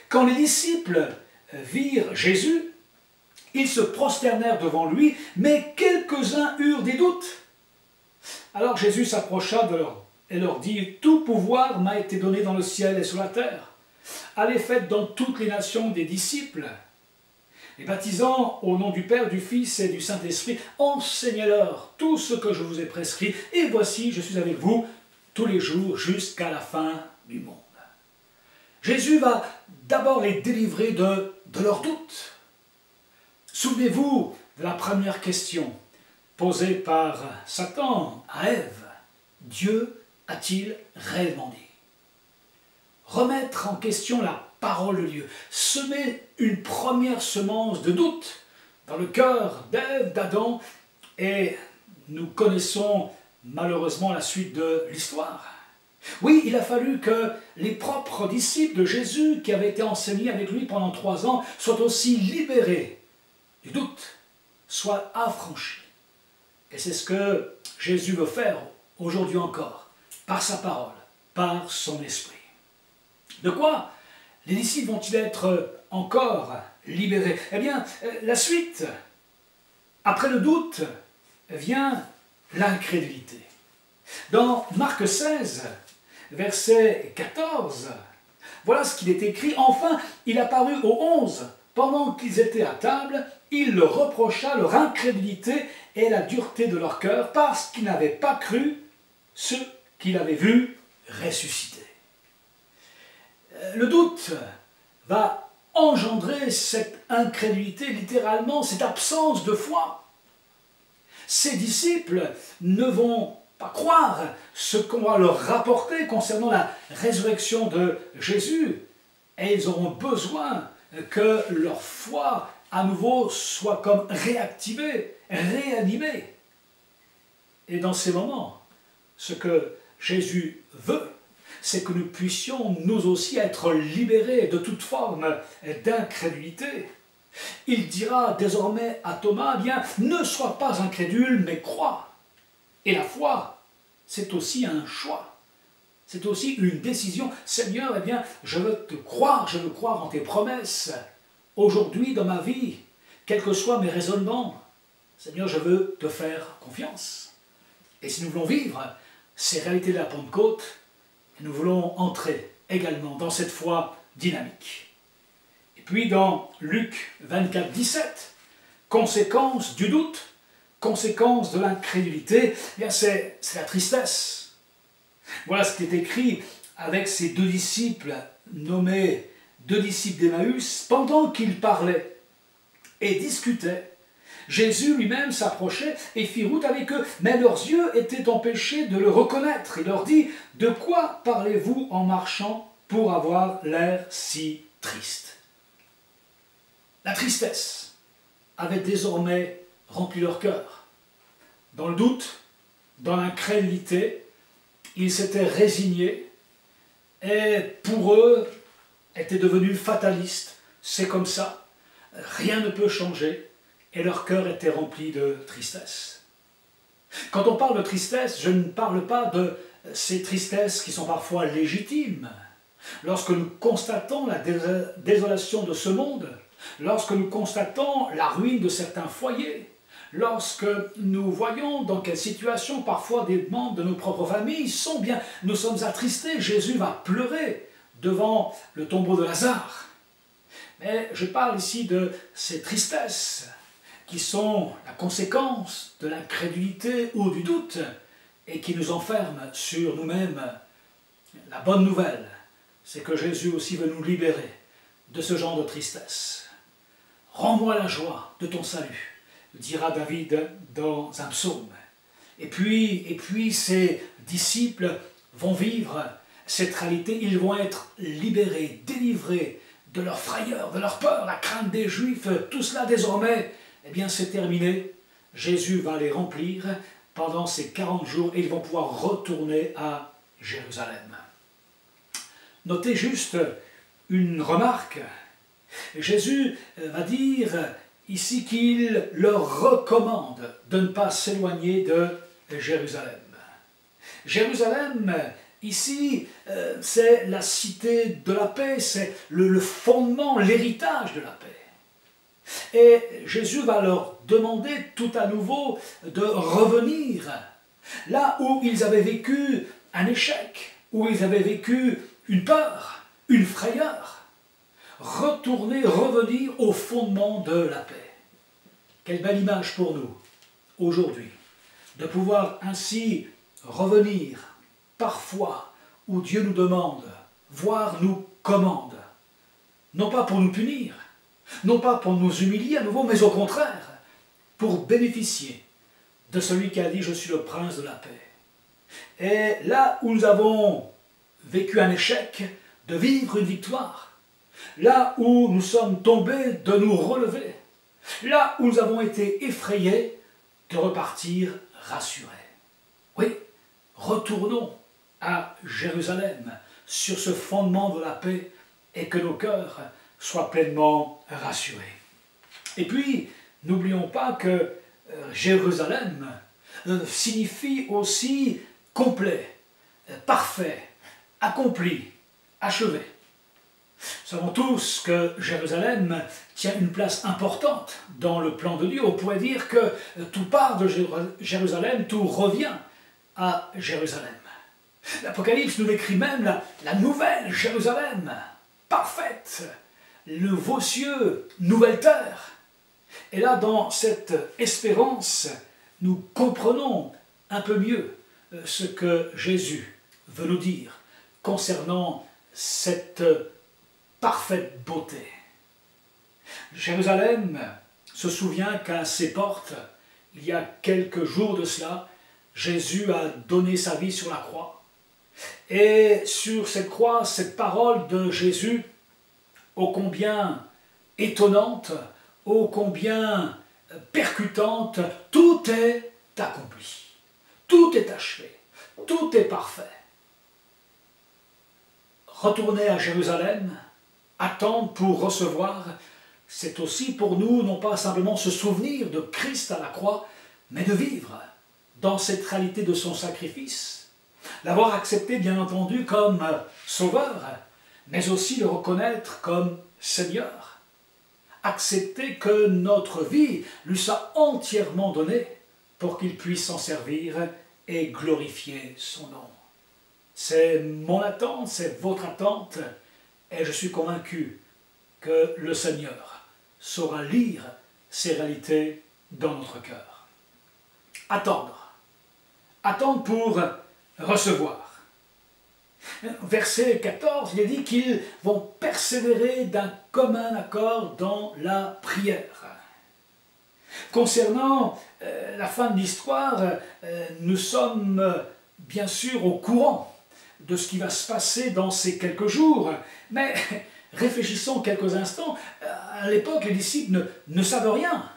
Quand les disciples virent Jésus, ils se prosternèrent devant lui, mais quelques-uns eurent des doutes. Alors Jésus s'approcha et leur dit, « Tout pouvoir m'a été donné dans le ciel et sur la terre. Allez, faites dans toutes les nations des disciples, et baptisant au nom du Père, du Fils et du Saint-Esprit, enseignez-leur tout ce que je vous ai prescrit, et voici, je suis avec vous tous les jours jusqu'à la fin du monde. » Jésus va d'abord les délivrer de leurs doutes. Souvenez-vous de la première question posée par Satan à Ève. Dieu a-t-il réellement dit? Remettre en question la parole de Dieu, semer une première semence de doute dans le cœur d'Ève, d'Adam, et nous connaissons malheureusement la suite de l'histoire. Oui, il a fallu que les propres disciples de Jésus, qui avaient été enseignés avec lui pendant 3 ans, soient aussi libérés du doute, soient affranchis. Et c'est ce que Jésus veut faire aujourd'hui encore, par sa parole, par son esprit. De quoi les disciples vont-ils être encore libérés? Eh bien, la suite, après le doute, vient l'incrédulité. Dans Marc 16, verset 14, voilà ce qu'il est écrit. Enfin, il apparut aux 11, pendant qu'ils étaient à table, il leur reprocha leur incrédulité et la dureté de leur cœur, parce qu'ils n'avaient pas cru ceux qu'il avait vus ressusciter. Le doute va engendrer cette incrédulité, littéralement, cette absence de foi. Ces disciples ne vont pas croire ce qu'on va leur rapporter concernant la résurrection de Jésus, et ils auront besoin que leur foi à nouveau soit comme réactivée, réanimée. Et dans ces moments, ce que Jésus veut, c'est que nous puissions nous aussi être libérés de toute forme d'incrédulité. Il dira désormais à Thomas, eh bien, ne sois pas incrédule, mais crois. Et la foi, c'est aussi un choix. C'est aussi une décision. Seigneur, eh bien, je veux te croire, je veux croire en tes promesses. Aujourd'hui, dans ma vie, quels que soient mes raisonnements, Seigneur, je veux te faire confiance. Et si nous voulons vivre ces réalités de la Pentecôte, nous voulons entrer également dans cette foi dynamique. Et puis dans Luc 24, 17, conséquence du doute, conséquence de l'incrédulité, eh bien c'est la tristesse. Voilà ce qui est écrit avec ces 2 disciples nommés deux disciples d'Emmaüs, pendant qu'ils parlaient et discutaient, Jésus lui-même s'approchait et fit route avec eux, mais leurs yeux étaient empêchés de le reconnaître. Il leur dit, « De quoi parlez-vous en marchant pour avoir l'air si triste ?» La tristesse avait désormais rempli leur cœur. Dans le doute, dans l'incrédulité, ils s'étaient résignés et pour eux étaient devenus fatalistes. C'est comme ça, rien ne peut changer et leur cœur était rempli de tristesse. Quand on parle de tristesse, je ne parle pas de ces tristesses qui sont parfois légitimes. Lorsque nous constatons la désolation de ce monde, lorsque nous constatons la ruine de certains foyers, lorsque nous voyons dans quelle situation parfois des membres de nos propres familles sont bien, nous sommes attristés, Jésus va pleurer devant le tombeau de Lazare. Mais je parle ici de ces tristesses qui sont la conséquence de l'incrédulité ou du doute et qui nous enferment sur nous-mêmes. La bonne nouvelle, c'est que Jésus aussi veut nous libérer de ce genre de tristesse. « Rends-moi la joie de ton salut », dira David dans un psaume. Et puis ces disciples vont vivre cette réalité, ils vont être libérés, délivrés de leur frayeur, de leur peur, la crainte des Juifs, tout cela désormais, eh bien c'est terminé. Jésus va les remplir pendant ces 40 jours et ils vont pouvoir retourner à Jérusalem. Notez juste une remarque. Jésus va dire ici qu'il leur recommande de ne pas s'éloigner de Jérusalem. Jérusalem, ici, c'est la cité de la paix, c'est le fondement, l'héritage de la paix. Et Jésus va leur demander tout à nouveau de revenir là où ils avaient vécu un échec, où ils avaient vécu une peur, une frayeur. Retourner, revenir au fondement de la paix. Quelle belle image pour nous, aujourd'hui, de pouvoir ainsi revenir parfois où Dieu nous demande, voire nous commande, non pas pour nous punir, non pas pour nous humilier à nouveau, mais au contraire, pour bénéficier de celui qui a dit « Je suis le prince de la paix ». Et là où nous avons vécu un échec, de vivre une victoire, là où nous sommes tombés, de nous relever, là où nous avons été effrayés, de repartir rassurés. Oui, retournons à Jérusalem, sur ce fondement de la paix, et que nos cœurs soient pleinement rassurés. Et puis, n'oublions pas que Jérusalem signifie aussi complet, parfait, accompli, achevé. Nous savons tous que Jérusalem tient une place importante dans le plan de Dieu. On pourrait dire que tout part de Jérusalem, tout revient à Jérusalem. L'Apocalypse nous décrit même la nouvelle Jérusalem, parfaite, le nouveau cieux, nouvelle terre. Et là, dans cette espérance, nous comprenons un peu mieux ce que Jésus veut nous dire concernant cette parfaite beauté. Jérusalem se souvient qu'à ses portes, il y a quelques jours de cela, Jésus a donné sa vie sur la croix. Et sur cette croix, cette parole de Jésus, ô combien étonnante, ô combien percutante, tout est accompli, tout est achevé, tout est parfait. Retourner à Jérusalem, attendre pour recevoir, c'est aussi pour nous non pas simplement se souvenir de Christ à la croix, mais de vivre dans cette réalité de son sacrifice, l'avoir accepté bien entendu comme sauveur, mais aussi le reconnaître comme Seigneur, accepter que notre vie lui soit entièrement donnée pour qu'il puisse s'en servir et glorifier son nom. C'est mon attente, c'est votre attente, et je suis convaincu que le Seigneur saura lire ces réalités dans notre cœur. Attendre. Attendre pour recevoir. Verset 14, il est dit qu'ils vont persévérer d'un commun accord dans la prière. Concernant la fin de l'histoire, nous sommes bien sûr au courant de ce qui va se passer dans ces quelques jours, mais réfléchissons quelques instants. À l'époque, les disciples ne savent rien.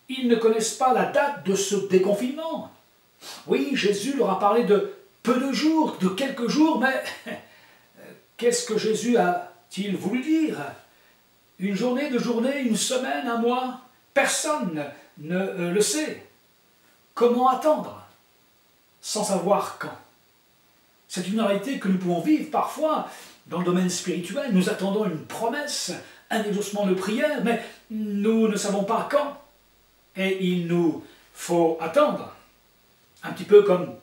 Ils ne connaissent pas la date de ce déconfinement. Oui, Jésus leur a parlé de peu de jours, de quelques jours, mais qu'est-ce que Jésus a-t-il voulu dire? Une journée, 2 journées, une semaine, un mois? Personne ne le sait. Comment attendre sans savoir quand? C'est une réalité que nous pouvons vivre parfois dans le domaine spirituel. Nous attendons une promesse, un exaucement de prière, mais nous ne savons pas quand. Et il nous faut attendre. Un petit peu comme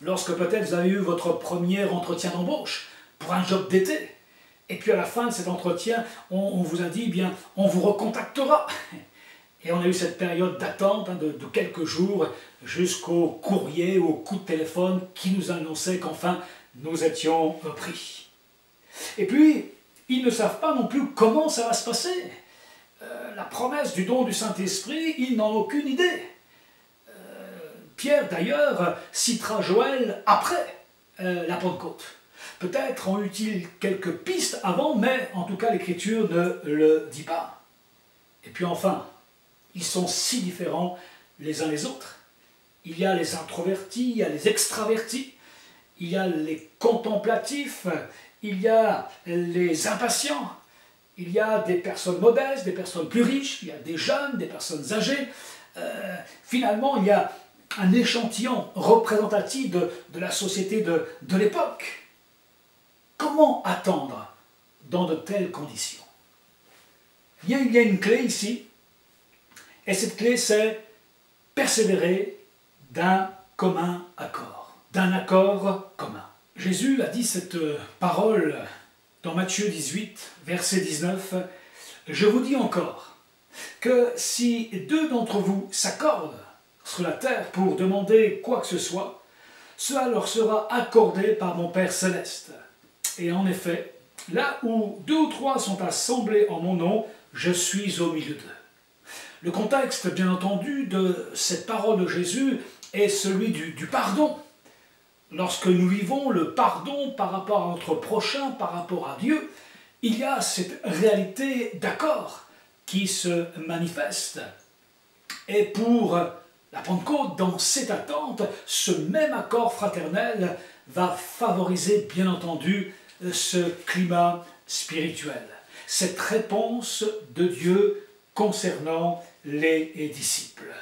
lorsque peut-être vous avez eu votre premier entretien d'embauche pour un job d'été. Et puis à la fin de cet entretien, on vous a dit, eh bien, on vous recontactera. Et on a eu cette période d'attente de quelques jours jusqu'au courrier ou au coup de téléphone qui nous annonçait qu'enfin nous étions pris. Et puis, ils ne savent pas non plus comment ça va se passer. La promesse du don du Saint-Esprit, ils n'en ont aucune idée. Pierre, d'ailleurs, citera Joël après la Pentecôte. Peut-être ont eu-ils quelques pistes avant, mais en tout cas l'Écriture ne le dit pas. Et puis enfin, ils sont si différents les uns les autres. Il y a les introvertis, il y a les extravertis, il y a les contemplatifs, il y a les impatients, il y a des personnes modestes, des personnes plus riches, il y a des jeunes, des personnes âgées. Finalement, il y a un échantillon représentatif de la société de l'époque. Comment attendre dans de telles conditions? Il y a une clé ici, et cette clé c'est persévérer d'un commun accord, d'un accord commun. Jésus a dit cette parole dans Matthieu 18, verset 19, « Je vous dis encore que si 2 d'entre vous s'accordent sur la terre pour demander quoi que ce soit, cela leur sera accordé par mon Père céleste. Et en effet, là où 2 ou 3 sont assemblés en mon nom, je suis au milieu d'eux. » Le contexte, bien entendu, de cette parole de Jésus est celui du pardon. Lorsque nous vivons le pardon par rapport à notre prochain, par rapport à Dieu, il y a cette réalité d'accord qui se manifeste. Et pour la Pentecôte, dans cette attente, ce même accord fraternel va favoriser, bien entendu, ce climat spirituel. Cette réponse de Dieu concernant les disciples.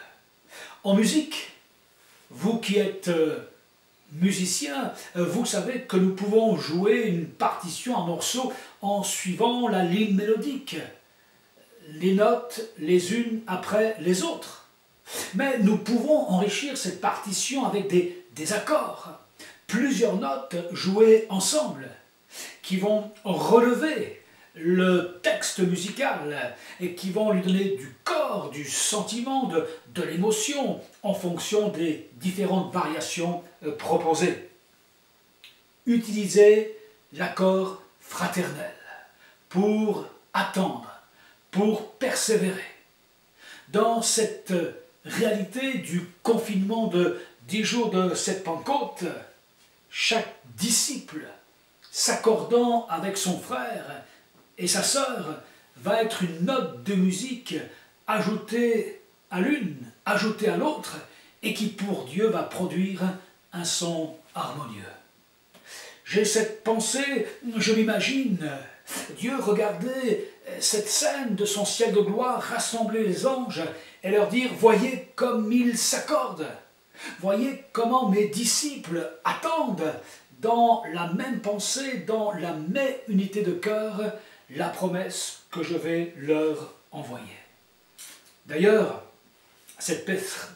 En musique, vous qui êtes musicien, vous savez que nous pouvons jouer une partition, un morceau, en suivant la ligne mélodique. Les notes les unes après les autres. Mais nous pouvons enrichir cette partition avec des accords. Plusieurs notes jouées ensemble, qui vont relever le texte musical et qui vont lui donner du corps, du sentiment, de l'émotion en fonction des différentes variations proposées. Utilisez l'accord fraternel pour attendre, pour persévérer. Dans cette réalité du confinement de 10 jours de cette Pentecôte, chaque disciple s'accordant avec son frère et sa sœur va être une note de musique ajoutée à l'une, ajoutée à l'autre, et qui pour Dieu va produire un son harmonieux. J'ai cette pensée, je m'imagine, Dieu regardait cette scène de son ciel de gloire, rassembler les anges et leur dire « Voyez comme ils s'accordent, voyez comment mes disciples attendent dans la même pensée, dans la même unité de cœur, la promesse que je vais leur envoyer. » D'ailleurs, cette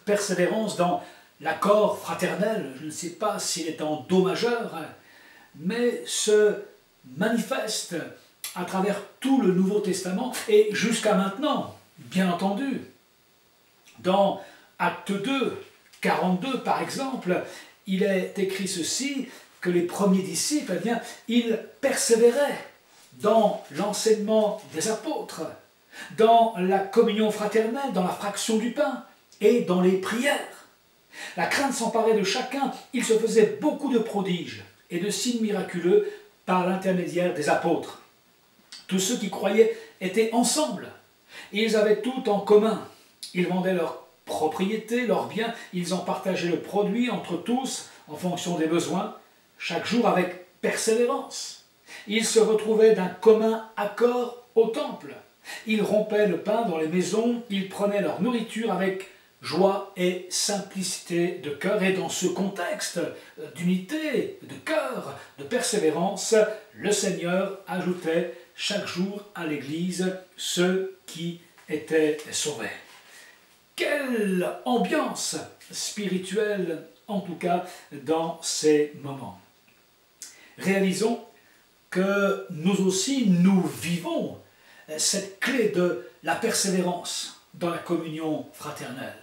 persévérance dans l'accord fraternel, je ne sais pas s'il est en do majeur, mais se manifeste à travers tout le Nouveau Testament et jusqu'à maintenant, bien entendu. Dans Acte 2, 42 par exemple, il est écrit ceci: que les premiers disciples, eh bien, ils persévéraient dans l'enseignement des apôtres, dans la communion fraternelle, dans la fraction du pain et dans les prières. La crainte s'emparait de chacun, il se faisait beaucoup de prodiges et de signes miraculeux par l'intermédiaire des apôtres. Tous ceux qui croyaient étaient ensemble, ils avaient tout en commun, ils vendaient leurs propriétés, leurs biens, ils en partageaient le produit entre tous en fonction des besoins, chaque jour avec persévérance. Ils se retrouvaient d'un commun accord au temple. Ils rompaient le pain dans les maisons, ils prenaient leur nourriture avec joie et simplicité de cœur. Et dans ce contexte d'unité, de cœur, de persévérance, le Seigneur ajoutait chaque jour à l'Église ceux qui étaient sauvés. Quelle ambiance spirituelle, en tout cas, dans ces moments. Réalisons que nous aussi, nous vivons cette clé de la persévérance dans la communion fraternelle.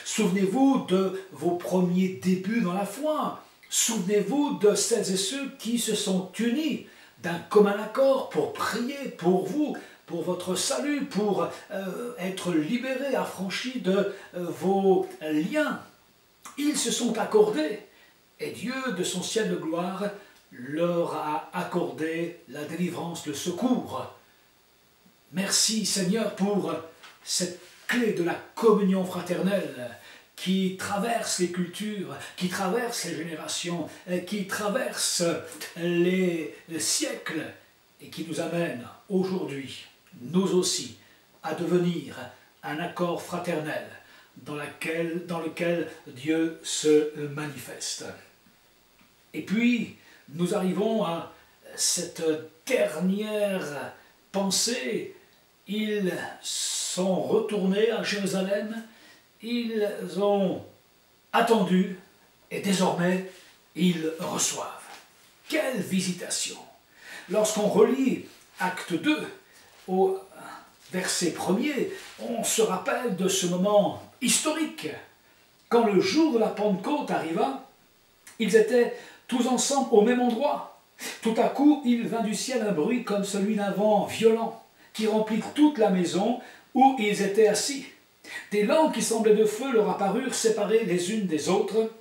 Souvenez-vous de vos premiers débuts dans la foi. Souvenez-vous de celles et ceux qui se sont unis d'un commun accord pour prier pour vous, pour votre salut, pour être libérés, affranchis de vos liens. Ils se sont accordés et Dieu, de son ciel de gloire, leur a accordé la délivrance, le secours. Merci Seigneur pour cette clé de la communion fraternelle qui traverse les cultures, qui traverse les générations, qui traverse les siècles et qui nous amène aujourd'hui, nous aussi, à devenir un accord fraternel dans lequel Dieu se manifeste. Et puis, nous arrivons à cette dernière pensée. Ils sont retournés à Jérusalem, ils ont attendu et désormais ils reçoivent. Quelle visitation! Lorsqu'on relit Acte 2 au verset 1er, on se rappelle de ce moment historique. Quand le jour de la Pentecôte arriva, ils étaient tous ensemble au même endroit. Tout à coup, il vint du ciel un bruit comme celui d'un vent violent, qui remplit toute la maison où ils étaient assis. Des langues qui semblaient de feu leur apparurent séparées les unes des autres.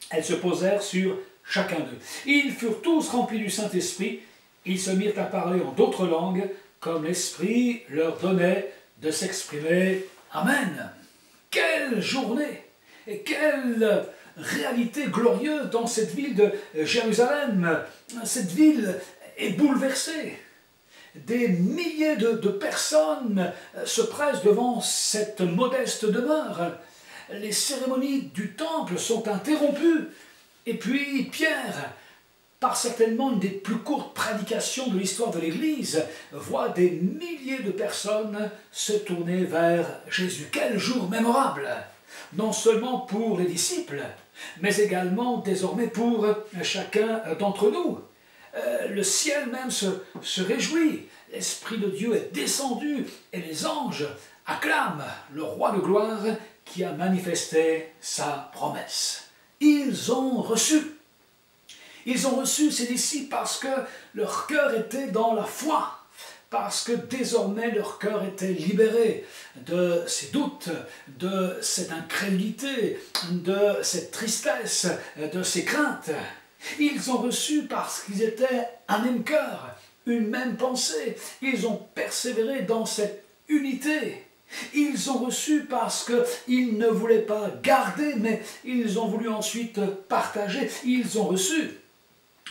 Elles se posèrent sur chacun d'eux. Ils furent tous remplis du Saint-Esprit. Ils se mirent à parler en d'autres langues, comme l'Esprit leur donnait de s'exprimer. Amen. Quelle journée et quelle réalité glorieuse dans cette ville de Jérusalem. Cette ville est bouleversée. Des milliers de personnes se pressent devant cette modeste demeure. Les cérémonies du temple sont interrompues. Et puis Pierre, par certainement une des plus courtes prédications de l'histoire de l'Église, voit des milliers de personnes se tourner vers Jésus. Quel jour mémorable! Non seulement pour les disciples, mais également désormais pour chacun d'entre nous. Le ciel même se réjouit, l'Esprit de Dieu est descendu et les anges acclament le roi de gloire qui a manifesté sa promesse. Ils ont reçu ces disciples parce que leur cœur était dans la foi, parce que désormais leur cœur était libéré de ces doutes, de cette incrédulité, de cette tristesse, de ces craintes. Ils ont reçu parce qu'ils étaient un même cœur, une même pensée. Ils ont persévéré dans cette unité. Ils ont reçu parce qu'ils ne voulaient pas garder, mais ils ont voulu ensuite partager. Ils ont reçu,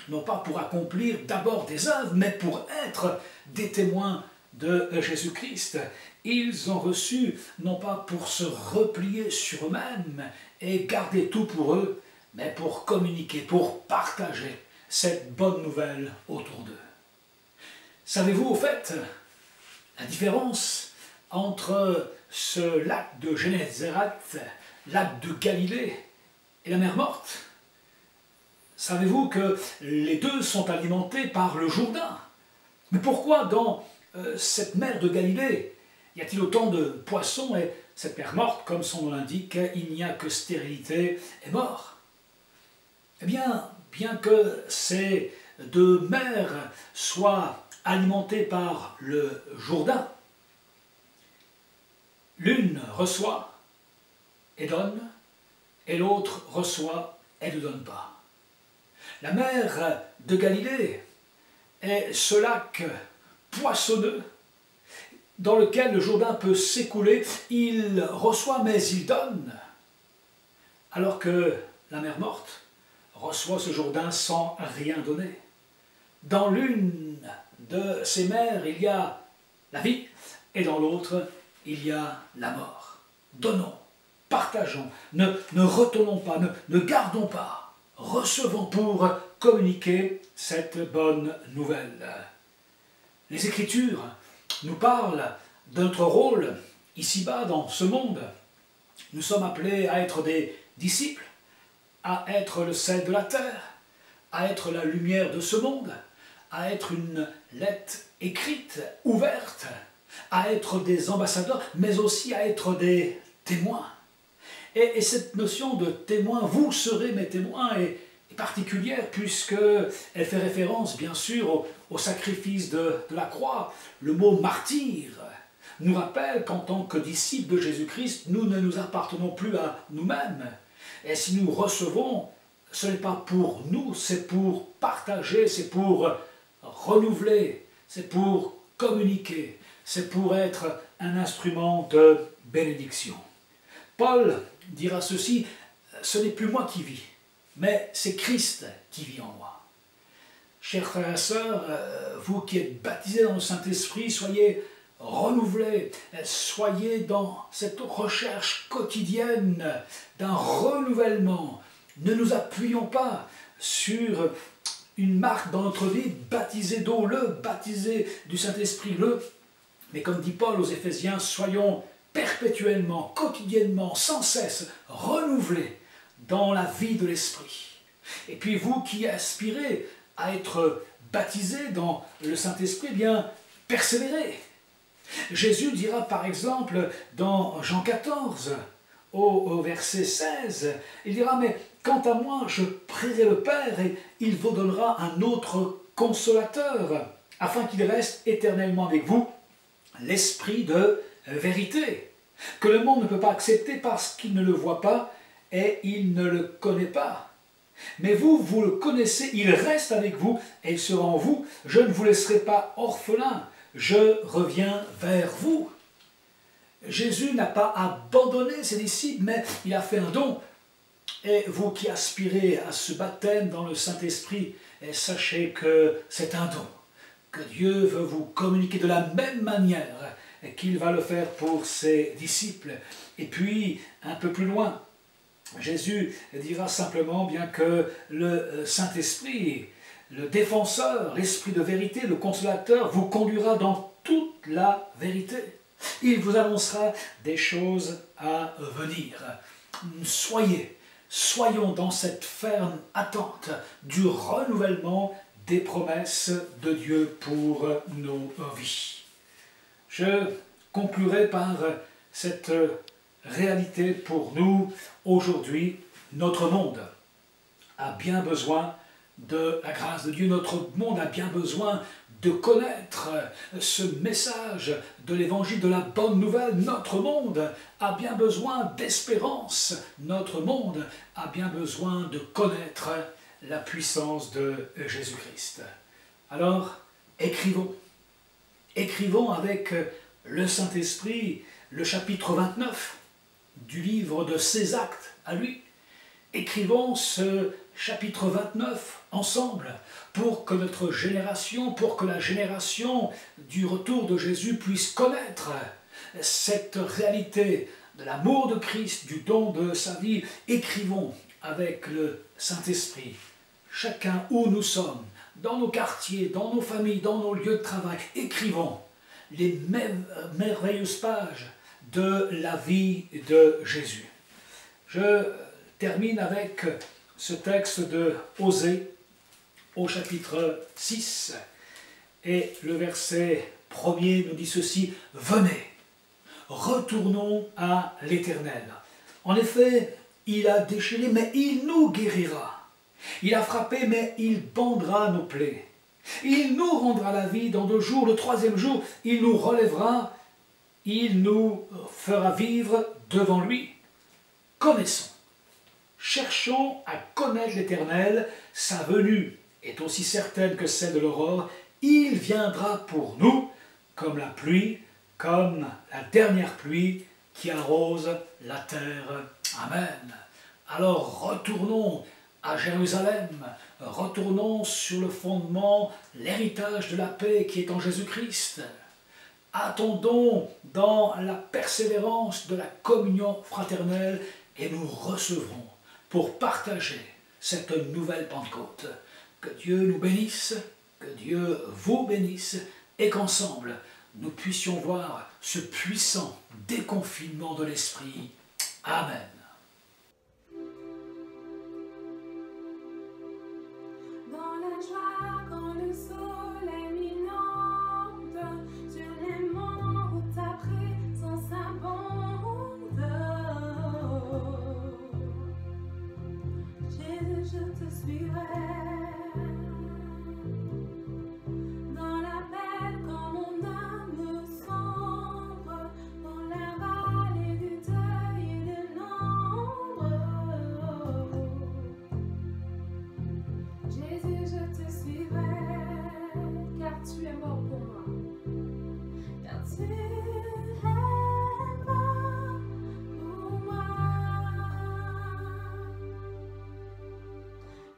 non pas pour accomplir d'abord des œuvres, mais pour être des témoins de Jésus-Christ. Ils ont reçu, non pas pour se replier sur eux-mêmes et garder tout pour eux, mais pour communiquer, pour partager cette bonne nouvelle autour d'eux. Savez-vous au fait la différence entre ce lac de Génézareth, lac de Galilée et la mer Morte? Savez-vous que les deux sont alimentés par le Jourdain? Mais pourquoi dans cette mer de Galilée y a-t-il autant de poissons et cette mer Morte, comme son nom l'indique, il n'y a que stérilité et mort? Eh bien que ces deux mers soient alimentées par le Jourdain, l'une reçoit et donne, et l'autre reçoit et ne donne pas. La mer de Galilée est ce lac poissonneux dans lequel le Jourdain peut s'écouler. Il reçoit mais il donne, alors que la mer morte reçoit ce Jourdain sans rien donner. Dans l'une de ces mers, il y a la vie, et dans l'autre, il y a la mort. Donnons, partageons, ne retenons pas, ne gardons pas, recevons pour communiquer cette bonne nouvelle. Les Écritures nous parlent de notre rôle ici-bas dans ce monde. Nous sommes appelés à être des disciples, à être le sel de la terre, à être la lumière de ce monde, à être une lettre écrite, ouverte, à être des ambassadeurs, mais aussi à être des témoins. Et cette notion de témoin, vous serez mes témoins, est particulière puisqu'elle fait référence bien sûr au sacrifice de la croix. Le mot martyr nous rappelle qu'en tant que disciples de Jésus-Christ, nous ne nous appartenons plus à nous-mêmes. Et si nous recevons, ce n'est pas pour nous, c'est pour partager, c'est pour renouveler, c'est pour communiquer, c'est pour être un instrument de bénédiction. Paul dira ceci, ce n'est plus moi qui vis, mais c'est Christ qui vit en moi. Chers frères et sœurs, vous qui êtes baptisés dans le Saint-Esprit, soyez renouvelés, soyez dans cette recherche quotidienne d'un renouvellement. Ne nous appuyons pas sur une marque dans notre vie, baptisé d'eau, baptisé du Saint-Esprit, mais comme dit Paul aux Éphésiens, soyons perpétuellement, quotidiennement, sans cesse renouvelés dans la vie de l'Esprit. Et puis vous qui aspirez à être baptisés dans le Saint-Esprit, eh bien, persévérez. Jésus dira par exemple dans Jean 14, au verset 16, il dira « Mais quant à moi, je prierai le Père et il vous donnera un autre consolateur, afin qu'il reste éternellement avec vous, l'Esprit de vérité, que le monde ne peut pas accepter parce qu'il ne le voit pas et il ne le connaît pas. Mais vous, vous le connaissez, il reste avec vous et il sera en vous. Je ne vous laisserai pas orphelin, je reviens vers vous. » Jésus n'a pas abandonné ses disciples, mais il a fait un don. Et vous qui aspirez à ce baptême dans le Saint-Esprit, sachez que c'est un don, que Dieu veut vous communiquer de la même manière qu'il va le faire pour ses disciples. Et puis, un peu plus loin, Jésus dira simplement bien que le Saint-Esprit, le défenseur, l'Esprit de vérité, le consolateur, vous conduira dans toute la vérité. Il vous annoncera des choses à venir. Soyons dans cette ferme attente du renouvellement des promesses de Dieu pour nos vies. Je conclurai par cette réalité pour nous aujourd'hui. Notre monde a bien besoin de la grâce de Dieu. Notre monde a bien besoin de connaître ce message de l'évangile, de la bonne nouvelle. Notre monde a bien besoin d'espérance. Notre monde a bien besoin de connaître la puissance de Jésus-Christ. Alors, écrivons. Écrivons avec le Saint-Esprit le chapitre 29 du livre de ses actes à lui. Écrivons ce chapitre 29 ensemble pour que notre génération, pour que la génération du retour de Jésus puisse connaître cette réalité de l'amour de Christ, du don de sa vie. Écrivons avec le Saint-Esprit, chacun où nous sommes, dans nos quartiers, dans nos familles, dans nos lieux de travail. Écrivons les merveilleuses pages de la vie de Jésus. Je termine avec ce texte de Osée au chapitre 6 et le verset 1er nous dit ceci: « Venez, retournons à l'Éternel. En effet, il a déchiré, mais il nous guérira. Il a frappé, mais il bandera nos plaies. Il nous rendra la vie dans 2 jours. Le 3e jour, il nous relèvera. Il nous fera vivre devant lui. Connaissons. Cherchons à connaître l'Éternel. Sa venue est aussi certaine que celle de l'aurore. Il viendra pour nous comme la pluie, comme la dernière pluie qui arrose la terre. Amen. Alors retournons à Jérusalem, retournons sur le fondement, l'héritage de la paix qui est en Jésus-Christ. Attendons dans la persévérance de la communion fraternelle et nous recevrons pour partager cette nouvelle Pentecôte. Que Dieu nous bénisse, que Dieu vous bénisse et qu'ensemble nous puissions voir ce puissant déconfinement de l'esprit. Amen. Dans la joie, quand le soleil m'inonde, sur les monts où ta présence abonde. Jésus, je te suivrai. Dans la peine, quand mon âme sombre, dans la vallée du deuil et de l'ombre. Jésus, je te suivrai, car tu es mort pour moi, car tu es mort pour moi.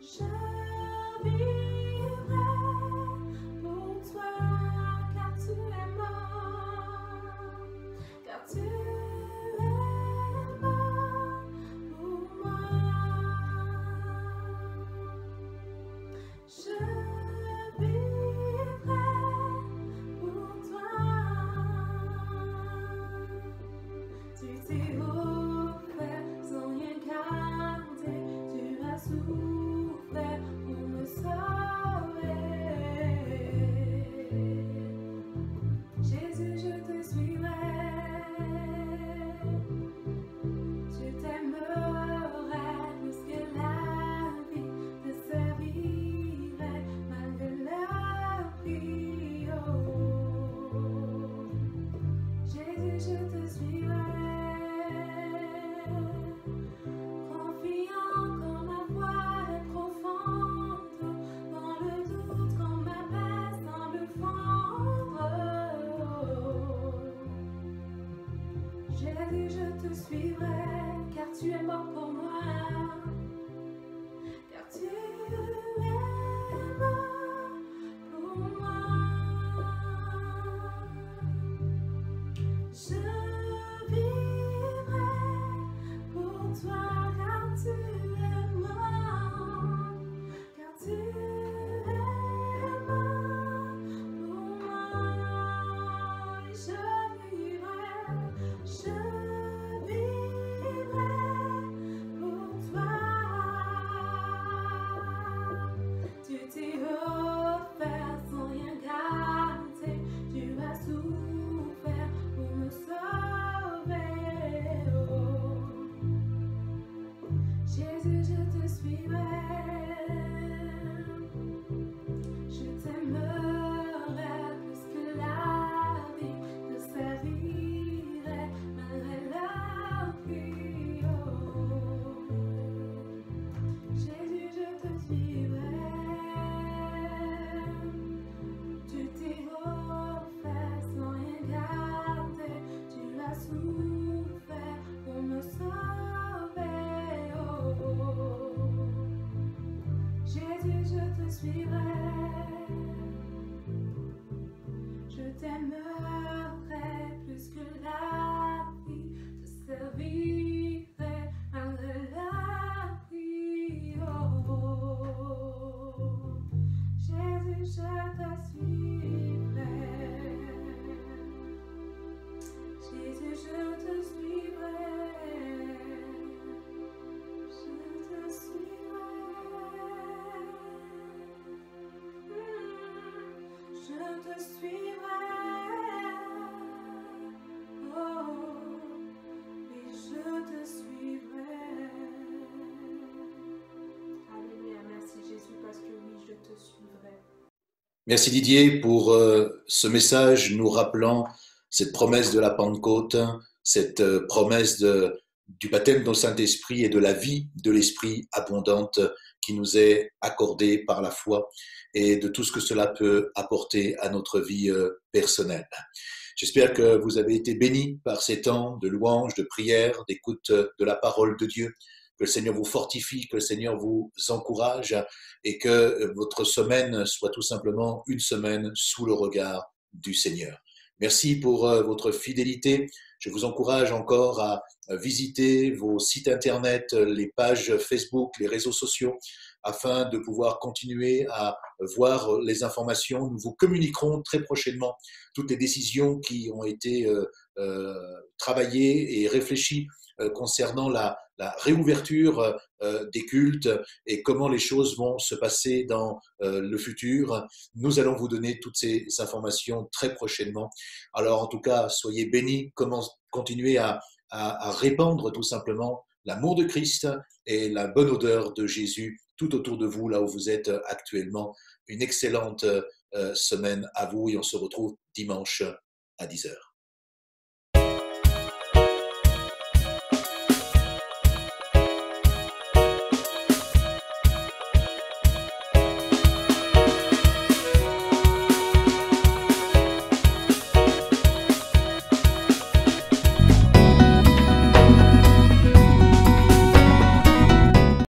Je vivrai pour toi, car tu es mort, car tu es mort pour moi. Je vivrai pour toi. Tu t'es offert sans rien garder. Tu as souffert pour me sauver. Jésus, je te suivrai. Je t'aimerai plus que la vie te servirai malgré le prix. Oh. Jésus, je te suivrai. Confiant quand ma voix est profonde, dans le doute quand ma paix semble fondre. Jésus, je te suivrai, car tu es mort pour moi, car tu es mort pour moi. Je vivrai pour toi, car tu es mort, car tu es mort pour moi. Je vivrai pour toi. Tu t'es offert sans rien garder, tu as souffert pour me sauver. Oh. Jésus, je te suivrai. Je t'aimerai plus que la vie te servirai malgré le prix. Oh. Jésus, je te suivrai. Tu t'es offert sans rien garder, tu as souffert pour me sauver. Oh. Jésus, je te suivrai. Je t'aimerai plus que la vie te servirai malgré la vie. Oh. Jésus, je te suivrai. Jésus, je te suivrai. Je te suivrai. Je te suivrai. Oh, oui, je te suivrai. Alléluia. Merci Didier pour ce message nous rappelant cette promesse de la Pentecôte, cette promesse du baptême dans le Saint-Esprit et de la vie de l'Esprit abondante qui nous est accordée par la foi et de tout ce que cela peut apporter à notre vie personnelle. J'espère que vous avez été bénis par ces temps de louange, de prière, d'écoute de la parole de Dieu. Que le Seigneur vous fortifie, que le Seigneur vous encourage et que votre semaine soit tout simplement une semaine sous le regard du Seigneur. Merci pour votre fidélité. Je vous encourage encore à visiter vos sites internet, les pages Facebook, les réseaux sociaux, afin de pouvoir continuer à voir les informations. Nous vous communiquerons très prochainement toutes les décisions qui ont été travaillées et réfléchies concernant la réouverture des cultes et comment les choses vont se passer dans le futur. Nous allons vous donner toutes ces informations très prochainement. Alors en tout cas, soyez bénis, continuez à répandre tout simplement l'amour de Christ et la bonne odeur de Jésus tout autour de vous, là où vous êtes actuellement. Une excellente semaine à vous et on se retrouve dimanche à 10h.